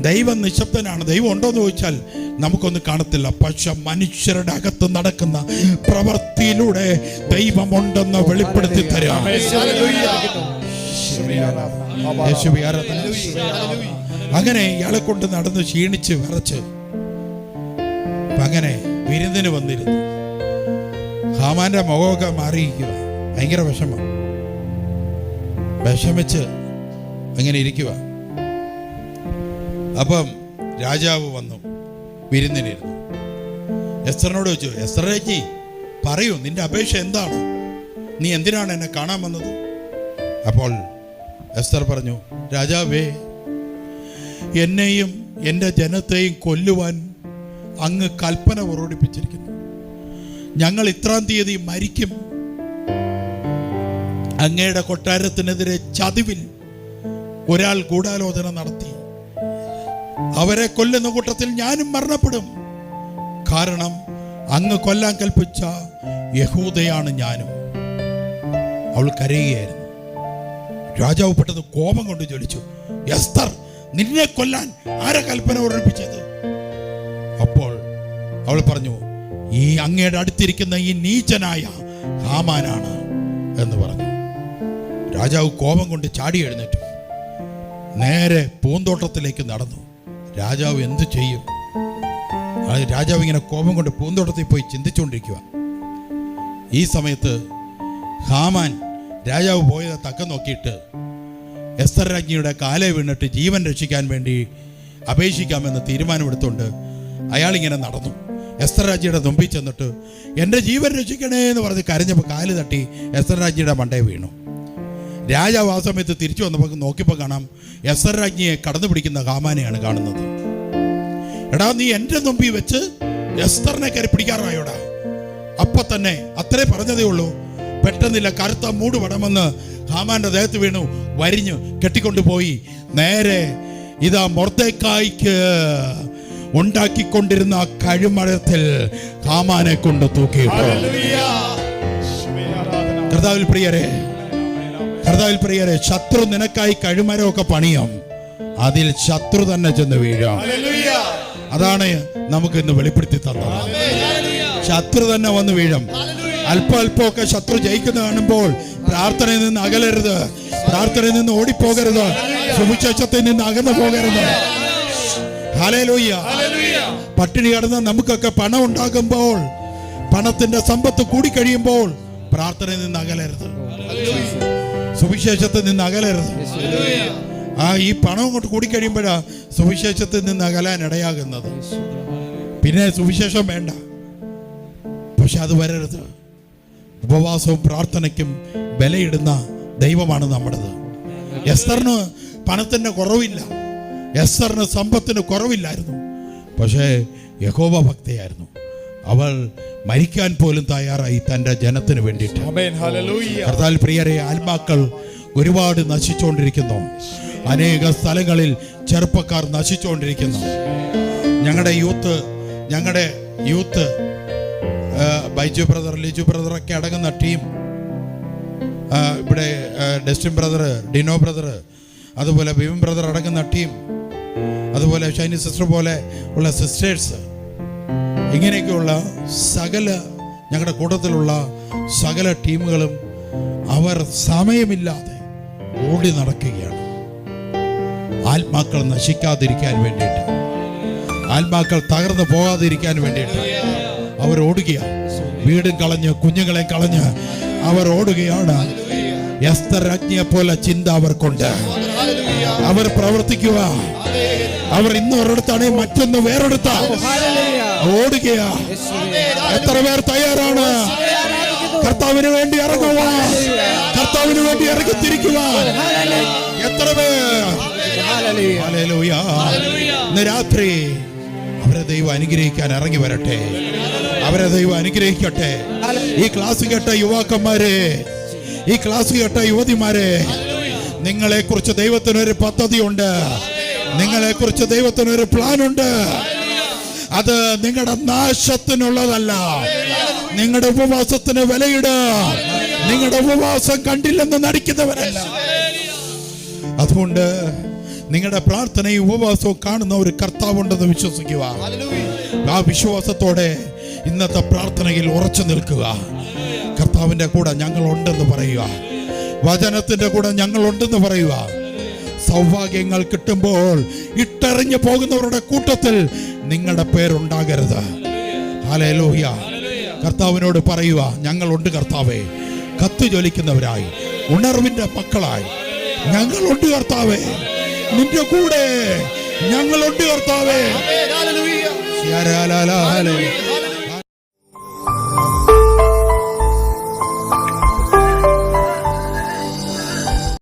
ദൈവം നിശബ്ദനാണ്. ദൈവം ഉണ്ടോന്ന് ചോദിച്ചാൽ നമുക്കൊന്നും കാണത്തില്ല. പക്ഷെ മനുഷ്യരുടെ അകത്ത് നടക്കുന്ന പ്രവൃത്തിയിലൂടെ ദൈവമുണ്ടെന്ന് വെളിപ്പെടുത്തി തരാം. അങ്ങനെ ഇയാളെ കൊണ്ട് നടന്ന് ക്ഷീണിച്ച് വിറച്ച് അങ്ങനെ വിരുന്നിന് വന്നിരുന്നു. ഹാമാന്റെ മുഖമൊക്കെ മാറിയിരിക്കുക, ഭയങ്കര വിഷമിച്ച് അങ്ങനെ ഇരിക്കുക. അപ്പം രാജാവ് വന്നു വിരുന്നിനിരുന്നു. എസ്തറിനോട് ചോദിച്ചു, എസ്തറേച്ചി പറയൂ, നിന്റെ അപേക്ഷ എന്താണ്? നീ എന്തിനാണ് എന്നെ കാണാൻ വന്നത്? അപ്പോൾ എസ്തർ പറഞ്ഞു, രാജാവേ, എന്നെയും എൻ്റെ ജനത്തെയും കൊല്ലുവാൻ അങ്ങ് കൽപ്പന പുറപ്പെടുവിപ്പിച്ചിരിക്കുന്നു. ഞങ്ങൾ ഇത്രാം തീയതി മരിക്കും. അങ്ങയുടെ കൊട്ടാരത്തിനെതിരെ ചതിവിൽ ഒരാൾ ഗൂഢാലോചന നടത്തി. അവരെ കൊല്ലുന്ന കൂട്ടത്തിൽ ഞാനും മരണപ്പെടും. കാരണം അങ്ങ് കൊല്ലാൻ കൽപ്പിച്ച യഹൂദയാണ് ഞാനും. അവൾ കരയുകയായിരുന്നു. രാജാവ് പെട്ടെന്ന് കോപം കൊണ്ട് ജ്വലിച്ചു. എസ്തർ, നിന്നെ കൊല്ലാൻ ആരെ കൽപ്പന ഉറപ്പിച്ചത്? അപ്പോൾ അവൾ പറഞ്ഞു, ഈ അങ്ങയുടെ അടുത്തിരിക്കുന്ന ഈ നീചനായ ഹാമാനാണ് എന്ന് പറഞ്ഞു. രാജാവ് കോപം കൊണ്ട് ചാടി എഴുന്നേറ്റു, നേരെ പൂന്തോട്ടത്തിലേക്ക് നടന്നു. രാജാവ് എന്തു ചെയ്യും? രാജാവ് ഇങ്ങനെ കോപം കൊണ്ട് പൂന്തോട്ടത്തിൽ പോയി ചിന്തിച്ചുകൊണ്ടിരിക്കുക. ഈ സമയത്ത് ഹാമാൻ രാജാവ് പോയത് തക്കം നോക്കിയിട്ട് എസ്തർ രാജ്ഞിയുടെ കാലേ വീണിട്ട് ജീവൻ രക്ഷിക്കാൻ വേണ്ടി അപേക്ഷിക്കാമെന്ന് തീരുമാനമെടുത്തുകൊണ്ട് അയാളിങ്ങനെ നടന്നു. എസ്തർ രാജ്ഞിയുടെ മുമ്പിൽ ചെന്നിട്ട് എൻ്റെ ജീവൻ രക്ഷിക്കണേ എന്ന് പറഞ്ഞ് കരഞ്ഞപ്പോൾ കാല് തട്ടി എസ്തർ രാജ്ഞിയുടെ മണ്ടേ വീണു. രാജാവ് ആ സമയത്ത് തിരിച്ചു വന്നപ്പോൾ നോക്കിയപ്പോൾ കാണാം എസ്തർ രാജ്ഞിയെ കടന്നു പിടിക്കുന്ന ഹാമാനെയാണ് കാണുന്നത്. എടാ, നീ എൻ്റെ മുമ്പിൽ വെച്ച് എസ്തറിനെ കയറി പിടിക്കാറായോടാ? അപ്പൊ തന്നെ അത്രേ പറഞ്ഞതേ ഉള്ളൂ, പെട്ടെന്നില്ല കറുത്ത മൂട് പടമെന്ന് ഹാമാന്റെ ദേഹത്ത് വീണു, വരിഞ്ഞു കെട്ടിക്കൊണ്ടുപോയി നേരെ ഇതാ മൊർദെഖായിക്ക് ഉണ്ടാക്കിക്കൊണ്ടിരുന്ന കഴുമരത്തിൽ ഹാമാനെ കൊണ്ട് തൂക്കിയിട്ടു. കർത്താവിൽ പ്രിയരെ, ശത്രു നിനക്കായി കഴുമരമൊക്കെ പണിയാം, അതിൽ ശത്രു തന്നെ ചെന്ന് വീഴാം. അതാണ് നമുക്ക് ഇന്ന് വെളിപ്പെടുത്തി തന്നത്. ശത്രു തന്നെ വന്ന് വീഴും. അല്പമൊക്കെ ശത്രു ജയിക്കുന്ന കാണുമ്പോൾ പ്രാർത്ഥനയിൽ നിന്ന് അകലരുത്, പ്രാർത്ഥനയിൽ നിന്ന് ഓടിപ്പോകരുത്, സുവിശേഷത്തിൽ നിന്ന് അകന്നു പോകരുത്. ഹല്ലേലൂയ. പട്ടിണി കിടന്ന് നമുക്കൊക്കെ പണം ഉണ്ടാകുമ്പോൾ, പണത്തിന്റെ സമ്പത്ത് കൂടിക്കഴിയുമ്പോൾ പ്രാർത്ഥനയിൽ നിന്ന് അകലരുത്, സുവിശേഷത്തിൽ നിന്ന് അകലരുത്. ഈ പണം കൊണ്ട് കൂടിക്കഴിയുമ്പോഴാ സുവിശേഷത്തിൽ നിന്ന് അകലാൻ ഇടയാകുന്നത്. പിന്നെ സുവിശേഷം വേണ്ട, പക്ഷെ അത് വരരുത്. ഉപവാസവും പ്രാർത്ഥനയ്ക്കും ബലയിടുന്ന ദൈവമാണ് നമ്മുടേത്. എസ്തറിന് പണത്തിന് കുറവില്ല, എസ്തറിന് സമ്പത്തിന് കുറവില്ലായിരുന്നു, പക്ഷേ യഹോവ ഭക്തയായിരുന്നു. അവൾ മരിക്കാൻ പോലും തയ്യാറായി തൻ്റെ ജനത്തിന് വേണ്ടിയിട്ട്. കർത്താവിൽ പ്രിയരെ, ആത്മാക്കൾ ഒരുപാട് നശിച്ചുകൊണ്ടിരിക്കുന്നു. അനേക സ്ഥലങ്ങളിൽ ചെറുപ്പക്കാർ നശിച്ചുകൊണ്ടിരിക്കുന്നു. ഞങ്ങളുടെ യൂത്ത് ബൈജു ബ്രദർ, ലിജു ബ്രദറൊക്കെ അടങ്ങുന്ന ടീം, ഇവിടെ ഡെസ്റ്റിൻ ബ്രദർ, ഡിനോ ബ്രദർ, അതുപോലെ വിവിൻ ബ്രദർ അടങ്ങുന്ന ടീം, അതുപോലെ ഷൈനി സിസ്റ്റർ പോലെ ഉള്ള സിസ്റ്റേഴ്സ്, ഇങ്ങനെയൊക്കെയുള്ള സകല ഞങ്ങളുടെ കൂട്ടത്തിലുള്ള സകല ടീമുകളും അവർ സമയമില്ലാതെ ഓടി നടക്കുകയാണ്. ആത്മാക്കൾ നശിക്കാതിരിക്കാൻ വേണ്ടിയിട്ട്, ആത്മാക്കൾ തകർന്നു പോകാതിരിക്കാൻ വേണ്ടിയിട്ട് അവർ ഓടുകയാണ്. വീടും കളഞ്ഞ് കുഞ്ഞുങ്ങളെ കളഞ്ഞ് അവർ ഓടുകയാണ്. എസ്തർ രാജ്ഞിയെ പോലെ ചിന്ത അവർക്കുണ്ട്. അവർ പ്രവർത്തിക്കുക. അവർ ഇന്ന് ഒരിടത്താണ്, മറ്റൊന്ന് വേറെടുത്ത ഓടുകയാ. എത്ര പേർ തയ്യാറാണ് കർത്താവിന് വേണ്ടി ഇറങ്ങുവാൻ, കർത്താവിന് വേണ്ടി ഇറങ്ങിത്തിരിക്കുവാൻ? എത്ര പേർ? ഹല്ലേലൂയ. ഇന്ന് രാത്രി അവരെ ദൈവം അനുഗ്രഹിക്കാൻ ഇറങ്ങി വരട്ടെ, അവരെ ദൈവം അനുഗ്രഹിക്കട്ടെ. ഈ ക്ലാസ് കേട്ട യുവാക്കന്മാരെ, ഈ ക്ലാസ് കേട്ട യുവതിമാരെ, നിങ്ങളെ കുറിച്ച് ദൈവത്തിനൊരു പദ്ധതിയുണ്ട്, നിങ്ങളെ കുറിച്ച് ദൈവത്തിനൊരു പ്ലാൻ ഉണ്ട്. അത് നിങ്ങളുടെ നാശത്തിനുള്ളതല്ല, നിങ്ങളുടെ ഉപവാസത്തിന് വിലയിട. നിങ്ങളുടെ ഉപവാസം കണ്ടില്ലെന്ന് നടിക്കുന്നവരല്ല. അതുകൊണ്ട് നിങ്ങളുടെ പ്രാർത്ഥനയും ഉപവാസവും കാണുന്ന ഒരു കർത്താവുണ്ടെന്ന് വിശ്വസിക്കുക. ആ വിശ്വാസത്തോടെ ഇന്നത്തെ പ്രാർത്ഥനയിൽ ഉറച്ചു നിൽക്കുക. കർത്താവിന്റെ കൂടെ ഞങ്ങൾ ഉണ്ടെന്ന് പറയുക, വചനത്തിന്റെ കൂടെ ഞങ്ങൾ ഉണ്ടെന്ന് പറയുക. സൗഭാഗ്യങ്ങൾ കിട്ടുമ്പോൾ ഇട്ടെറിഞ്ഞു പോകുന്നവരുടെ കൂട്ടത്തിൽ നിങ്ങളുടെ പേരുണ്ടാകരുത്. ഹല്ലേലൂയ. കർത്താവിനോട് പറയുക, ഞങ്ങളുണ്ട് കർത്താവേ, കത്ത് ജ്വലിക്കുന്നവരായി, ഉണർവിന്റെ മക്കളായി ഞങ്ങളുണ്ട് കർത്താവേ, നിന്റെ കൂടെ ഞങ്ങളുണ്ട് കർത്താവേ.